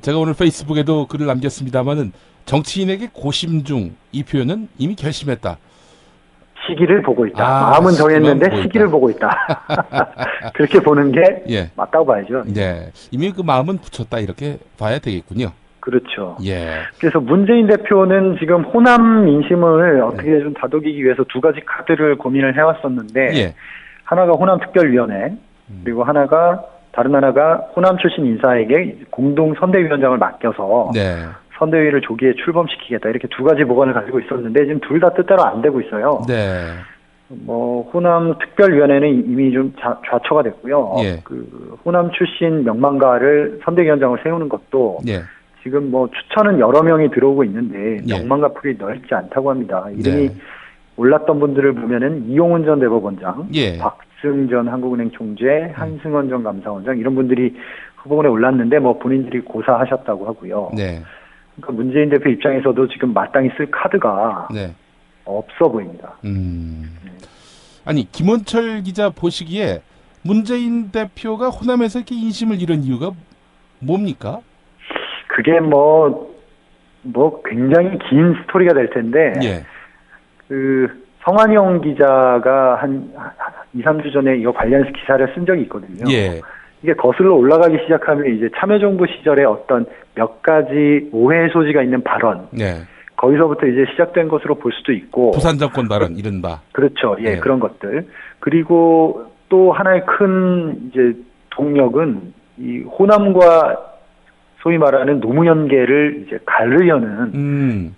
제가 오늘 페이스북에도 글을 남겼습니다만은 정치인에게 고심 중 이 표현은 이미 결심했다. 시기를 보고 있다. 마음은 정했는데 시기를 보고 있다. 그렇게 보는 게 맞다고 봐야죠. 이미 그 마음은 붙였다 이렇게 봐야 되겠군요. 그렇죠. 그래서 문재인 대표는 지금 호남 민심을 어떻게 좀 다독이기 위해서 두 가지 카드를 고민을 해왔었는데 하나가 호남특별위원회 그리고 다른 하나가 호남 출신 인사에게 공동 선대위원장을 맡겨서 선대위를 조기에 출범시키겠다 이렇게 두 가지 보관을 가지고 있었는데 지금 둘 다 뜻대로 안 되고 있어요. 뭐 호남 특별위원회는 이미 좀 좌초가 됐고요. 그 호남 출신 명망가를 선대위원장을 세우는 것도 지금 뭐 추천은 여러 명이 들어오고 있는데 명망가 풀이 넓지 않다고 합니다. 이름이 올랐던 분들을 보면은 이용훈 전 대법원장, 박승 전 한국은행 총재, 한승원 전 감사원장 이런 분들이 후보군에 올랐는데 뭐 본인들이 고사하셨다고 하고요. 그러니까 문재인 대표 입장에서도 지금 마땅히 쓸 카드가 네. 없어 보입니다. 아니 김원철 기자 보시기에 문재인 대표가 호남에서 이렇게 인심을 잃은 이유가 뭡니까? 그게 뭐 굉장히 긴 스토리가 될 텐데, 예. 그 성환영 기자가 한 2, 3주 전에 이거 관련해서 기사를 쓴 적이 있거든요. 예. 이게 거슬러 올라가기 시작하면 이제 참여정부 시절에 어떤 몇 가지 오해 소지가 있는 발언, 네. 거기서부터 이제 시작된 것으로 볼 수도 있고. 부산 정권 발언 이른바. 그렇죠. 예, 그런 것들. 그리고 또 하나의 큰 이제 동력은 이 호남과 소위 말하는 노무현계를 이제 가르려는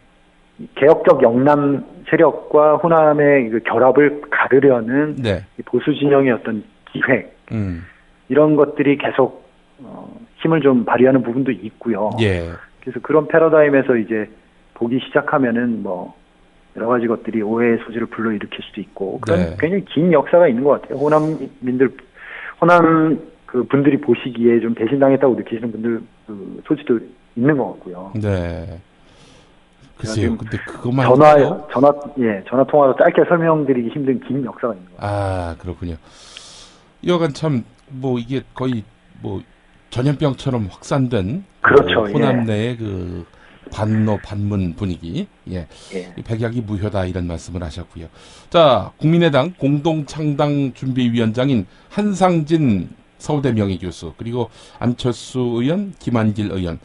개혁적 영남 세력과 호남의 그 결합을 가르려는 네. 보수 진영의 어떤 기획 이런 것들이 계속 힘을 좀 발휘하는 부분도 있고요. 예. 그래서 그런 패러다임에서 이제 보기 시작하면은 뭐 여러 가지 것들이 오해의 소지를 불러일으킬 수도 있고 그런 네. 굉장히 긴 역사가 있는 것 같아요. 호남 그 분들이 보시기에 좀 배신당했다고 느끼시는 분들 그 소지도 있는 것 같고요. 네. 글쎄요. 근데 그것만 전화 통화로 짧게 설명드리기 힘든 긴 역사가 있는 것 같아요. 아, 그렇군요. 여간 참 뭐 이게 거의 뭐 전염병처럼 확산된 그렇죠. 호남 내의 그 반노 반문 분위기. 예. 백약이 무효다 이런 말씀을 하셨고요. 자, 국민의당 공동창당 준비위원장인 한상진 서울대 명예교수 그리고 안철수 의원, 김한길 의원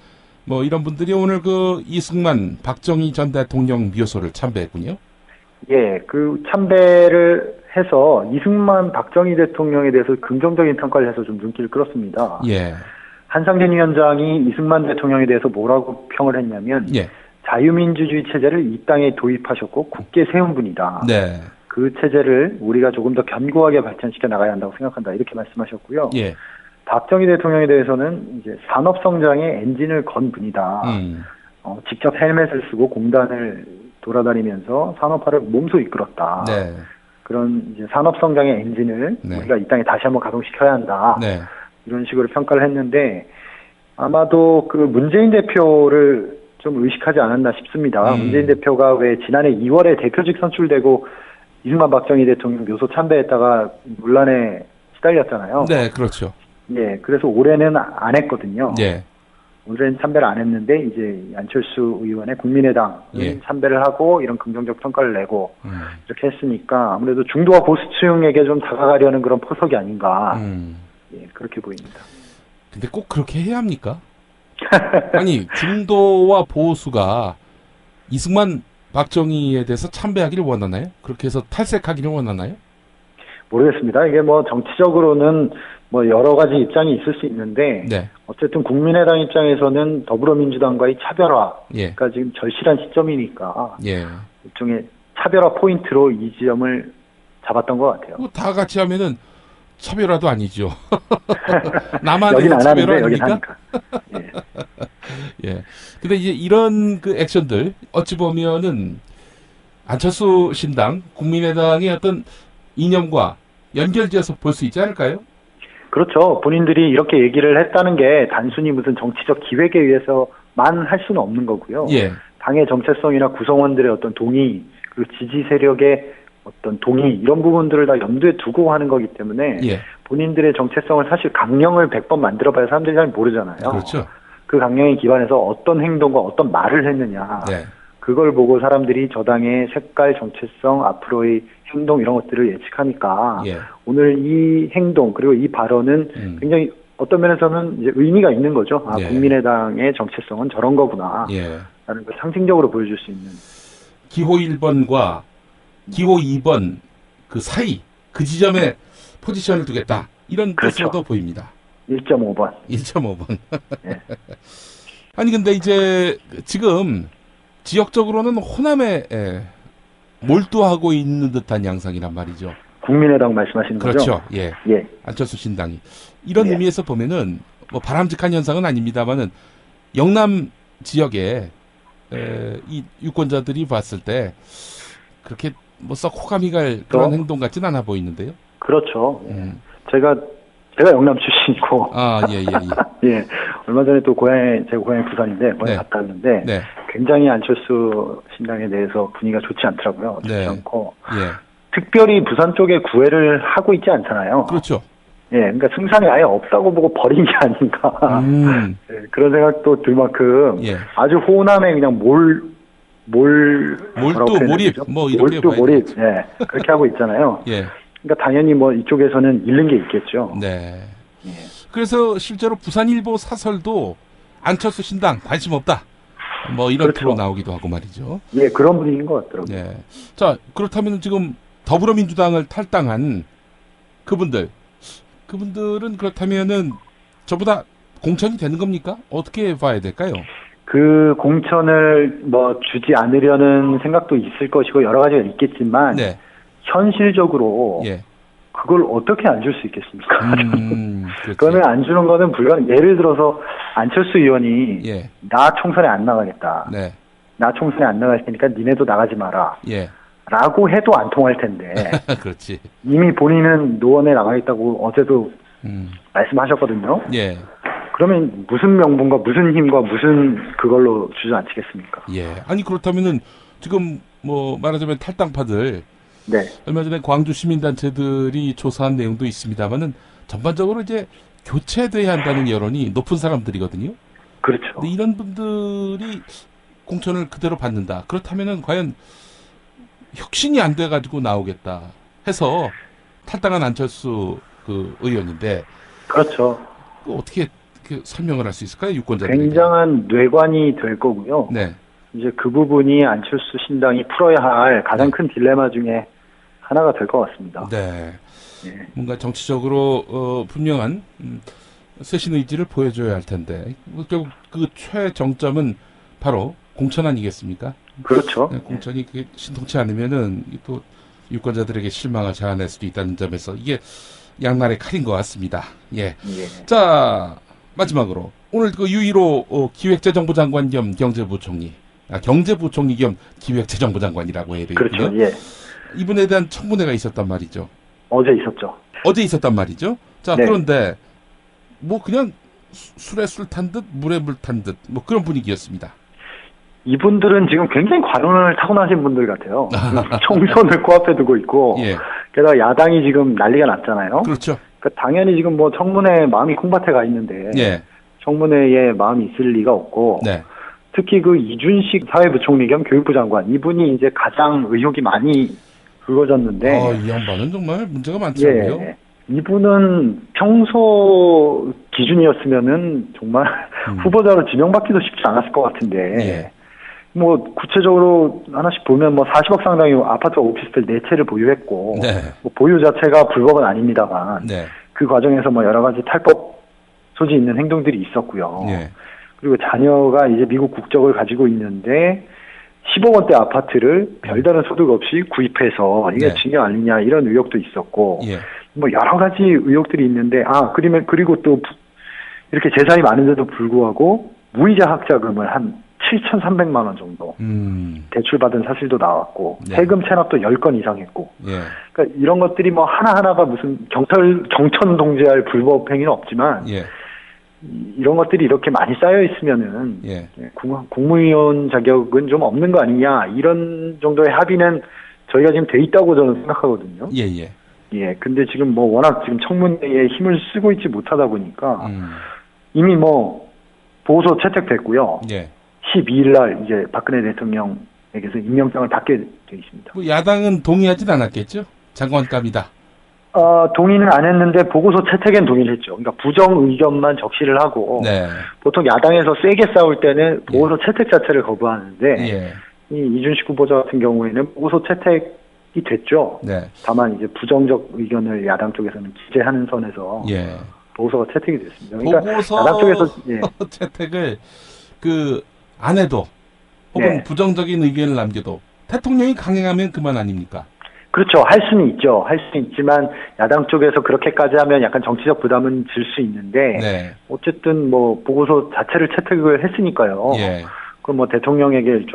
뭐 이런 분들이 오늘 그 이승만 박정희 전 대통령 묘소를 참배했군요. 예, 그 참배를 해서 이승만 박정희 대통령에 대해서 긍정적인 평가를 해서 좀 눈길을 끌었습니다. 예. 한상진 위원장이 이승만 대통령에 대해서 뭐라고 평을 했냐면 자유민주주의 체제를 이 땅에 도입하셨고 굳게 세운 분이다. 네. 그 체제를 우리가 조금 더 견고하게 발전시켜 나가야 한다고 생각한다. 이렇게 말씀하셨고요. 예. 박정희 대통령에 대해서는 이제 산업 성장의 엔진을 건 분이다. 직접 헬멧을 쓰고 공단을 돌아다니면서 산업화를 몸소 이끌었다. 네. 그런 이제 산업 성장의 엔진을 우리가 이 땅에 다시 한번 가동시켜야 한다. 네. 이런 식으로 평가를 했는데 아마도 그 문재인 대표를 좀 의식하지 않았나 싶습니다. 문재인 대표가 왜 지난해 2월에 대표직 선출되고 이승만 박정희 대통령 묘소 참배했다가 논란에 시달렸잖아요. 네, 그렇죠. 예, 그래서 올해는 안 했거든요. 예. 올해는 참배를 안 했는데 이제 안철수 의원의 국민의당 참배를 하고 이런 긍정적 평가를 내고 이렇게 했으니까 아무래도 중도와 보수층에게 좀 다가가려는 그런 포석이 아닌가. 예, 그렇게 보입니다. 근데 꼭 그렇게 해야 합니까? 아니, 중도와 보수가 이승만 박정희에 대해서 참배하기를 원하나요? 그렇게 해서 탈색하기를 원하나요? 모르겠습니다. 이게 뭐 정치적으로는 뭐 여러 가지 입장이 있을 수 있는데 어쨌든 국민의당 입장에서는 더불어민주당과의 차별화가 지금 절실한 시점이니까 일종의 차별화 포인트로 이 지점을 잡았던 것 같아요. 뭐 다 같이 하면은 차별화도 아니죠. 나만 여긴 안 차별화 하는데 여긴 아닙니까? 하니까. 예. 근데 이제 이런 그 액션들 어찌 보면은 안철수 신당, 국민의당의 어떤 이념과 연결지어서 볼 수 있지 않을까요? 그렇죠. 본인들이 이렇게 얘기를 했다는 게 단순히 무슨 정치적 기획에 의해서만 할 수는 없는 거고요. 당의 정체성이나 구성원들의 어떤 동의, 그리고 지지 세력의 어떤 동의, 이런 부분들을 다 염두에 두고 하는 거기 때문에 본인들의 정체성을 사실 강령을 100번 만들어봐야 사람들이 잘 모르잖아요. 그렇죠. 그 강령에 기반해서 어떤 행동과 어떤 말을 했느냐. 그걸 보고 사람들이 저당의 색깔, 정체성, 앞으로의 행동 이런 것들을 예측하니까 오늘 이 행동 그리고 이 발언은 굉장히 어떤 면에서는 이제 의미가 있는 거죠. 아, 국민의당의 정체성은 저런 거구나. 라는 걸 상징적으로 보여줄 수 있는. 기호 1번과 기호 2번 그 사이 그 지점에 포지션을 두겠다. 이런 뜻으로도 보입니다. 1.5번. 1.5번. 아니 근데 이제 지금 지역적으로는 호남에 몰두하고 있는 듯한 양상이란 말이죠. 국민의당 말씀하시는 거죠? 그렇죠. 예. 안철수 신당이. 이런 의미에서 보면은 뭐 바람직한 현상은 아닙니다만은 영남 지역에 이 유권자들이 봤을 때 그렇게 뭐 썩 호감이 갈 그런 행동 같진 않아 보이는데요. 그렇죠. 제가 제가 영남 출신이고. 예. 얼마 전에 또 제 고향이 부산인데, 거기 갔다 왔는데, 굉장히 안철수 신당에 대해서 분위기가 좋지 않더라고요. 좋지 않고. 특별히 부산 쪽에 구애를 하고 있지 않잖아요. 그렇죠. 예, 그러니까 승산이 아예 없다고 보고 버린 게 아닌가. 그런 생각도 들 만큼 아주 호남에 그냥 몰두 몰입, 이렇게 몰두 몰입, 그렇게 하고 있잖아요. 그러니까 당연히 이쪽에서는 잃는 게 있겠죠. 네. 그래서 실제로 부산일보 사설도 안철수 신당 관심 없다. 이런 프로 나오기도 하고 말이죠. 예, 그런 분위기인 것 같더라고요. 네. 자, 그렇다면 지금 더불어민주당을 탈당한 그분들은 그렇다면은 저보다 공천이 되는 겁니까? 어떻게 봐야 될까요? 그 공천을 주지 않으려는 생각도 있을 것이고 여러 가지가 있겠지만 현실적으로 그걸 어떻게 안 줄 수 있겠습니까? 그거는 안 주는 거는 불가능. 예를 들어서 안철수 의원이 나 총선에 안 나가겠다. 나 총선에 안 나갈 테니까 니네도 나가지 마라. 라고 해도 안 통할 텐데. 그렇지. 이미 본인은 노원에 나가겠다고 어제도 말씀하셨거든요. 그러면 무슨 명분과 무슨 힘과 무슨 그걸로 주저앉히겠습니까? 아니 그렇다면은 지금 말하자면 탈당파들 얼마 전에 광주 시민단체들이 조사한 내용도 있습니다만은 전반적으로 이제 교체돼야 한다는 여론이 높은 사람들이거든요. 그렇죠. 근데 이런 분들이 공천을 그대로 받는다. 그렇다면은 과연 혁신이 안 돼가지고 나오겠다 해서 탈당한 안철수 의원인데. 그렇죠. 어떻게 설명을 할 수 있을까요, 유권자들에게? 굉장한 뇌관이 될 거고요. 이제 그 부분이 안철수 신당이 풀어야 할 가장 큰 딜레마 중에 하나가 될 것 같습니다. 뭔가 정치적으로 분명한 쇄신 의지를 보여줘야 할 텐데 결국 그 최정점은 바로 공천 아니겠습니까? 그렇죠. 공천이 신통치 않으면은 또 유권자들에게 실망을 자아낼 수도 있다는 점에서 이게 양날의 칼인 것 같습니다. 자, 마지막으로 오늘 유일호 기획재정부 장관 겸 경제부총리, 경제부총리 겸 기획재정부 장관이라고 해야 되겠군요. 그렇죠. 이분에 대한 청문회가 있었단 말이죠. 어제 있었죠. 어제 있었단 말이죠. 자, 그런데 그냥 술에 술 탄 듯 물에 물 탄 듯 그런 분위기였습니다. 이분들은 지금 굉장히 관운을 타고나신 분들 같아요. 총선을 코앞에 두고 있고, 게다가 야당이 지금 난리가 났잖아요. 그렇죠. 그러니까 당연히 지금 청문회에 마음이 콩밭에 가 있는데, 청문회에 마음이 있을 리가 없고, 특히 이준식 사회부총리 겸 교육부 장관, 이분이 이제 가장 의혹이 많이 불거졌는데, 이 양반은 정말 문제가 많더라고요. 이분은 평소 기준이었으면은 정말 후보자로 지명받기도 쉽지 않았을 것 같은데, 구체적으로 하나씩 보면 40억 상당의 아파트와 오피스텔 4채를 보유했고, 보유 자체가 불법은 아닙니다만, 그 과정에서 여러 가지 탈법 소지 있는 행동들이 있었고요. 그리고 자녀가 이제 미국 국적을 가지고 있는데, 10억 원대 아파트를 별다른 소득 없이 구입해서 이게 증여 아니냐 이런 의혹도 있었고, 여러 가지 의혹들이 있는데, 그리고 또 이렇게 재산이 많은데도 불구하고 무이자 학자금을 한 7,300만 원 정도 대출받은 사실도 나왔고, 세금 체납도 10건 이상 했고, 그러니까 이런 것들이 하나하나가 무슨 경천 동지할 불법 행위는 없지만, 이런 것들이 이렇게 많이 쌓여 있으면은 국무위원 자격은 좀 없는 거 아니냐, 이런 정도의 합의는 저희가 지금 돼 있다고 저는 생각하거든요. 근데 지금 워낙 지금 청문회에 힘을 쓰고 있지 못하다 보니까 이미 보고서 채택됐고요. 12일 날 이제 박근혜 대통령에게서 임명장을 받게 돼 있습니다. 야당은 동의하진 않았겠죠? 장관감이다. 동의는 안 했는데 보고서 채택엔 동의를 했죠. 그러니까 부정 의견만 적시를 하고, 보통 야당에서 세게 싸울 때는 보고서 채택 자체를 거부하는데, 이 이준식 후보자 같은 경우에는 보고서 채택이 됐죠. 다만 이제 부정적 의견을 야당 쪽에서는 기재하는 선에서 보고서가 채택이 됐습니다. 그러니까 보고서 야당 쪽에서 채택을 안 해도 혹은 부정적인 의견을 남겨도 대통령이 강행하면 그만 아닙니까? 그렇죠. 할 수는 있죠. 할 수 있지만 야당 쪽에서 그렇게까지 하면 약간 정치적 부담은 질 수 있는데, 어쨌든 보고서 자체를 채택을 했으니까요. 그럼 대통령에게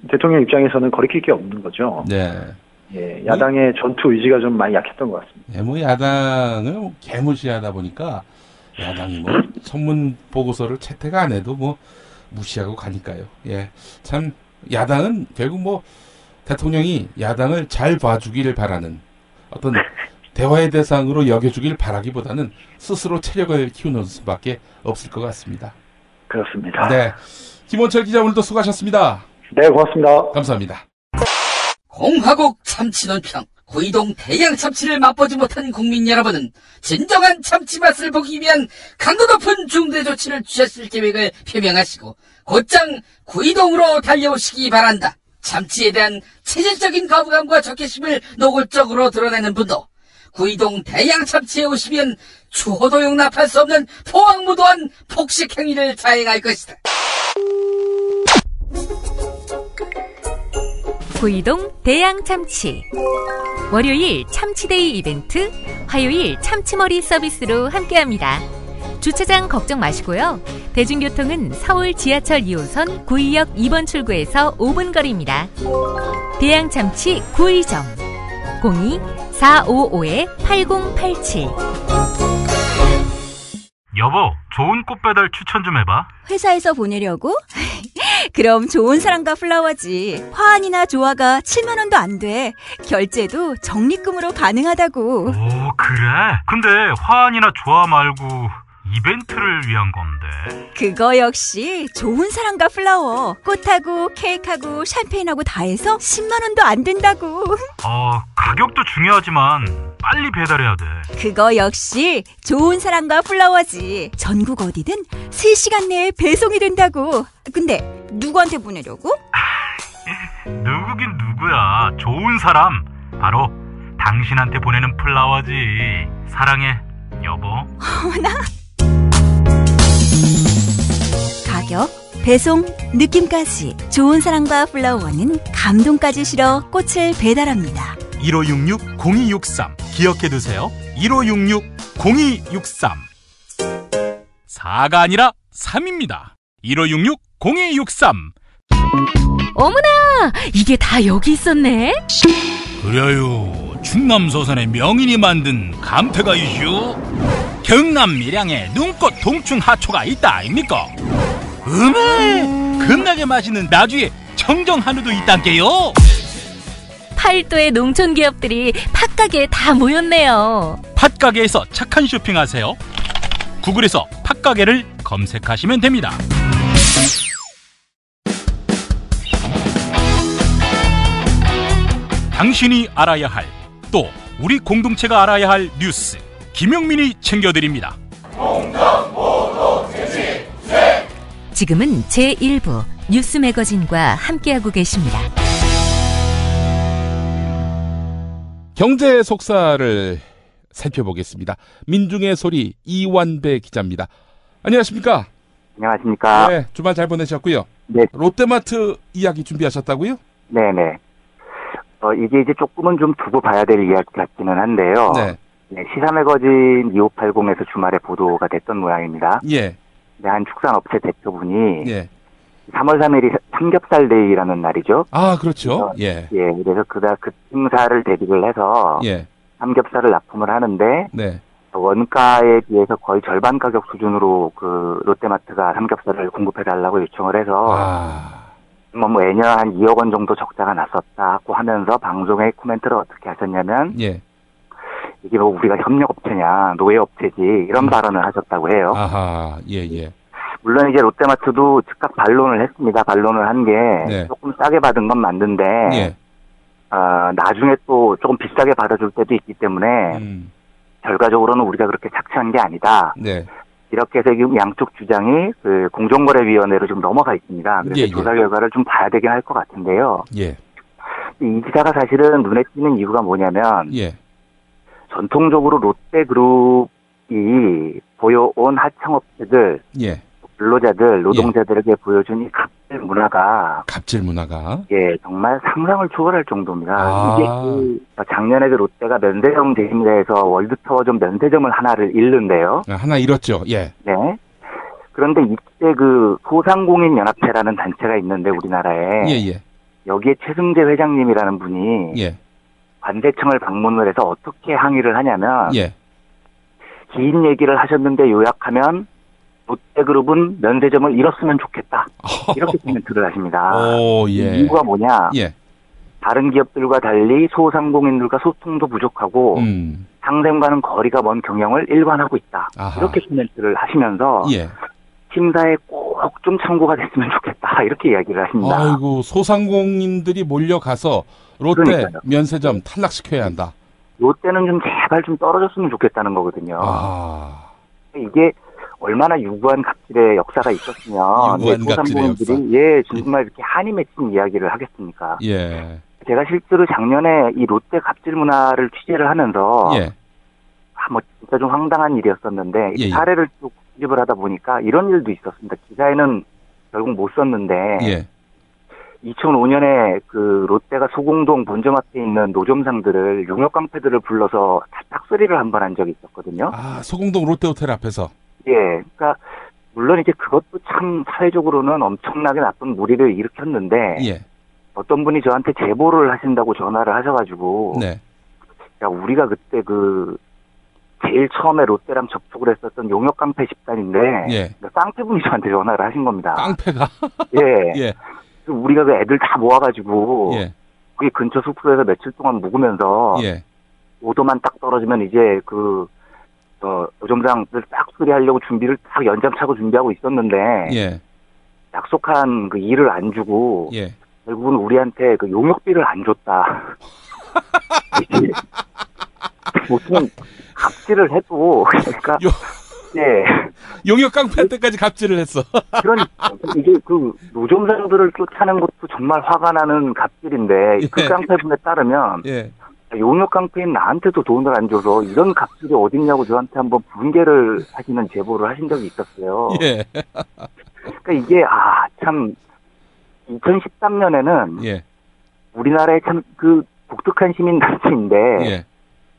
대통령 입장에서는 거리낄 게 없는 거죠. 예, 야당의 전투 의지가 좀 많이 약했던 것 같습니다. 예, 뭐 야당을 개무시하다 보니까 야당이 뭐 선문 보고서를 채택 안 해도 뭐 무시하고 가니까요. 예, 참 야당은 결국 뭐 대통령이 야당을 잘 봐주길 바라는 어떤 대화의 대상으로 여겨주길 바라기보다는 스스로 체력을 키우는 수밖에 없을 것 같습니다. 그렇습니다. 네, 김원철 기자 오늘도 수고하셨습니다. 네, 고맙습니다. 감사합니다. 공화국 참치 논평. 구이동 대양 참치를 맛보지 못한 국민 여러분은 진정한 참치 맛을 보기 위한 강도 높은 중대 조치를 취하실 계획을 표명하시고 곧장 구이동으로 달려오시기 바란다. 참치에 대한 체질적인 거부감과 적개심을 노골적으로 드러내는 분도 구이동 대양 참치에 오시면 추호도 용납할 수 없는 포악무도한 폭식 행위를 자행할 것이다. 구이동 대양 참치. 월요일 참치데이 이벤트, 화요일 참치머리 서비스로 함께합니다. 주차장 걱정 마시고요. 대중교통은 서울 지하철 2호선 구의역 2번 출구에서 5분 거리입니다. 대양 참치 구의점 02-455-8087. 여보, 좋은 꽃 배달 추천 좀 해봐. 회사에서 보내려고? 그럼 좋은 사람과 플라워지. 화환이나 조화가 7만 원도 안 돼. 결제도 적립금으로 가능하다고. 오, 그래? 근데 화환이나 조화 말고 이벤트를 위한 건데. 그거 역시 좋은 사람과 플라워. 꽃하고 케이크하고 샴페인하고 다 해서 10만 원도 안 된다고. 가격도 중요하지만 빨리 배달해야 돼. 그거 역시 좋은 사람과 플라워지. 전국 어디든 3시간 내에 배송이 된다고. 근데 누구한테 보내려고? 누구긴 누구야. 좋은 사람. 바로 당신한테 보내는 플라워지. 사랑해, 여보. 어머나. 가격, 배송, 느낌까지 좋은 사랑과 플라워는 감동까지 실어 꽃을 배달합니다. 1566-0263 기억해두세요. 1566-0263 4가 아니라 3입니다. 1566-0263 어머나, 이게 다 여기 있었네. 그래요. 충남서산의 명인이 만든 감태가 이슈. 경남 밀양에 눈꽃 동충 하초가 있다 아닙니까? 겁나게 맛있는 나주에 청정 한우도 있단게요. 팔도의 농촌 기업들이 팥가게에 다 모였네요. 팥가게에서 착한 쇼핑하세요. 구글에서 팥가게를 검색하시면 됩니다. 당신이 알아야 할, 또 우리 공동체가 알아야 할 뉴스, 김용민이 챙겨드립니다. 지금은 제1부 뉴스 매거진과 함께하고 계십니다. 경제 속사를 살펴보겠습니다. 민중의 소리 이완배 기자입니다. 안녕하십니까? 안녕하십니까? 네, 주말 잘 보내셨고요. 네. 롯데마트 이야기 준비하셨다고요? 네네. 이게 이제 조금은 좀 두고 봐야 될 이야기 같기는 한데요. 네. 네, 시사매거진 2580에서 주말에 보도가 됐던 모양입니다. 예. 네, 한 축산업체 대표분이 예. 3월 3일이 삼겹살 데이라는 날이죠. 아, 그렇죠. 예. 예, 그래서 그 행사를 대비를 해서 예. 삼겹살을 납품을 하는데 네. 원가에 비해서 거의 절반 가격 수준으로 그 롯데마트가 삼겹살을 공급해달라고 요청을 해서 뭐 매년 한 2억 원 정도 적자가 났었다고 하면서 방송에 코멘트를 어떻게 하셨냐면 예. 이게 뭐 우리가 협력업체냐 노예업체지 이런 발언을 하셨다고 해요. 아하, 예. 물론 이제 롯데마트도 즉각 반론을 했습니다. 반론을 한 게 네. 조금 싸게 받은 건 맞는데 예. 나중에 또 조금 비싸게 받아줄 때도 있기 때문에 결과적으로는 우리가 그렇게 착취한 게 아니다. 네. 이렇게 해서 지금 양쪽 주장이 그 공정거래위원회로 좀 넘어가 있습니다. 그래서 예. 조사 결과를 좀 봐야 되긴 할 것 같은데요. 예. 이 기사가 사실은 눈에 띄는 이유가 뭐냐면 예. 전통적으로 롯데그룹이 보여온 하청업체들, 예. 근로자들, 노동자들에게 보여준 이 갑질 문화가 예, 정말 상상을 초월할 정도입니다. 이게 작년에 그 롯데가 면세점 대심사에서 월드타워점 면세점을 하나를 잃는데요. 하나 잃었죠. 예. 네. 그런데 이때 그 소상공인연합회라는 단체가 있는데 우리나라에 예. 여기에 최승재 회장님이라는 분이 예. 관세청을 방문을 해서 어떻게 항의를 하냐면 예. 긴 얘기를 하셨는데 요약하면 롯데그룹은 면세점을 잃었으면 좋겠다. 이렇게 코멘트를 하십니다. 오, 예. 이유가 뭐냐? 예. 다른 기업들과 달리 소상공인들과 소통도 부족하고 상생과는 거리가 먼 경영을 일관하고 있다. 아하. 이렇게 코멘트를 하시면서 예. 심사에 꼭 좀 참고가 됐으면 좋겠다. 이렇게 이야기를 하십니다. 아이고, 소상공인들이 몰려가서 롯데 그러니까요. 면세점 탈락시켜야 한다. 롯데는 좀 제발 좀 떨어졌으면 좋겠다는 거거든요. 이게 얼마나 유구한 갑질의 역사가 있었으면 유구한 갑질의 소상공인들이 정말 이렇게 한이 맺힌 이야기를 하겠습니까? 예. 제가 실제로 작년에 이 롯데 갑질 문화를 취재를 하면서 뭐 진짜 좀 황당한 일이었었는데 사례를 쭉 수집을 하다 보니까 이런 일도 있었습니다. 기사에는 결국 못 썼는데 2005년에 그 롯데가 소공동 본점 앞에 있는 노점상들을 용역 깡패들을 불러서 짝소리를 한 번 한 적이 있었거든요. 아, 소공동 롯데호텔 앞에서. 예, 그러니까 물론 이제 그것도 참 사회적으로는 엄청나게 나쁜 무리를 일으켰는데 어떤 분이 저한테 제보를 하신다고 전화를 하셔가지고 야, 우리가 그때 그 제일 처음에 롯데랑 접촉을 했었던 용역 깡패 집단인데 그러니까 깡패분이 저한테 전화를 하신 겁니다. 깡패가? 예. 우리가 그 애들 다 모아가지고 거기 근처 숙소에서 며칠 동안 묵으면서 오도만 딱 떨어지면 이제 그 노점상들 딱 수리하려고 준비를 딱 연장차고 준비하고 있었는데 약속한 그 일을 안 주고 결국은 우리한테 그 용역비를 안 줬다. 보통 갑질을 해도 그러니까 용역 깡패한테까지 갑질을 했어. 그러니까 이게 그 노점상들을 쫓아낸 것도 정말 화가 나는 갑질인데 그 깡패분에 따르면 용역 깡패인 나한테도 돈을 안 줘서 이런 갑질이 어딨냐고 저한테 한번 분개를 하시는 제보를 하신 적이 있었어요. 그러니까 이게 참 2013년에는 우리나라의 참 그 독특한 시민단체인데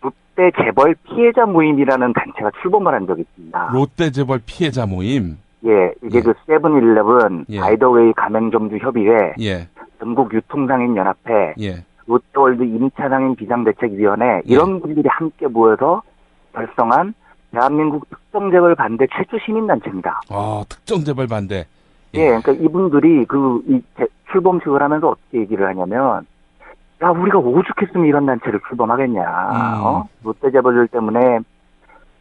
롯데 재벌 피해자 모임이라는 단체가 출범을 한 적이 있습니다. 롯데 재벌 피해자 모임? 이게 그 세븐일레븐, 바이더웨이 가맹점주 협의회, 전국 유통상인 연합회, 롯데월드 임차상인 비상대책위원회 이런 분들이 함께 모여서 결성한 대한민국 특정재벌 반대 최초 시민단체입니다. 특정재벌 반대. 그러니까 이분들이 이 출범식을 하면서 어떻게 얘기를 하냐면, 야, 우리가 오죽했으면 이런 단체를 출범하겠냐. 롯데재벌들 때문에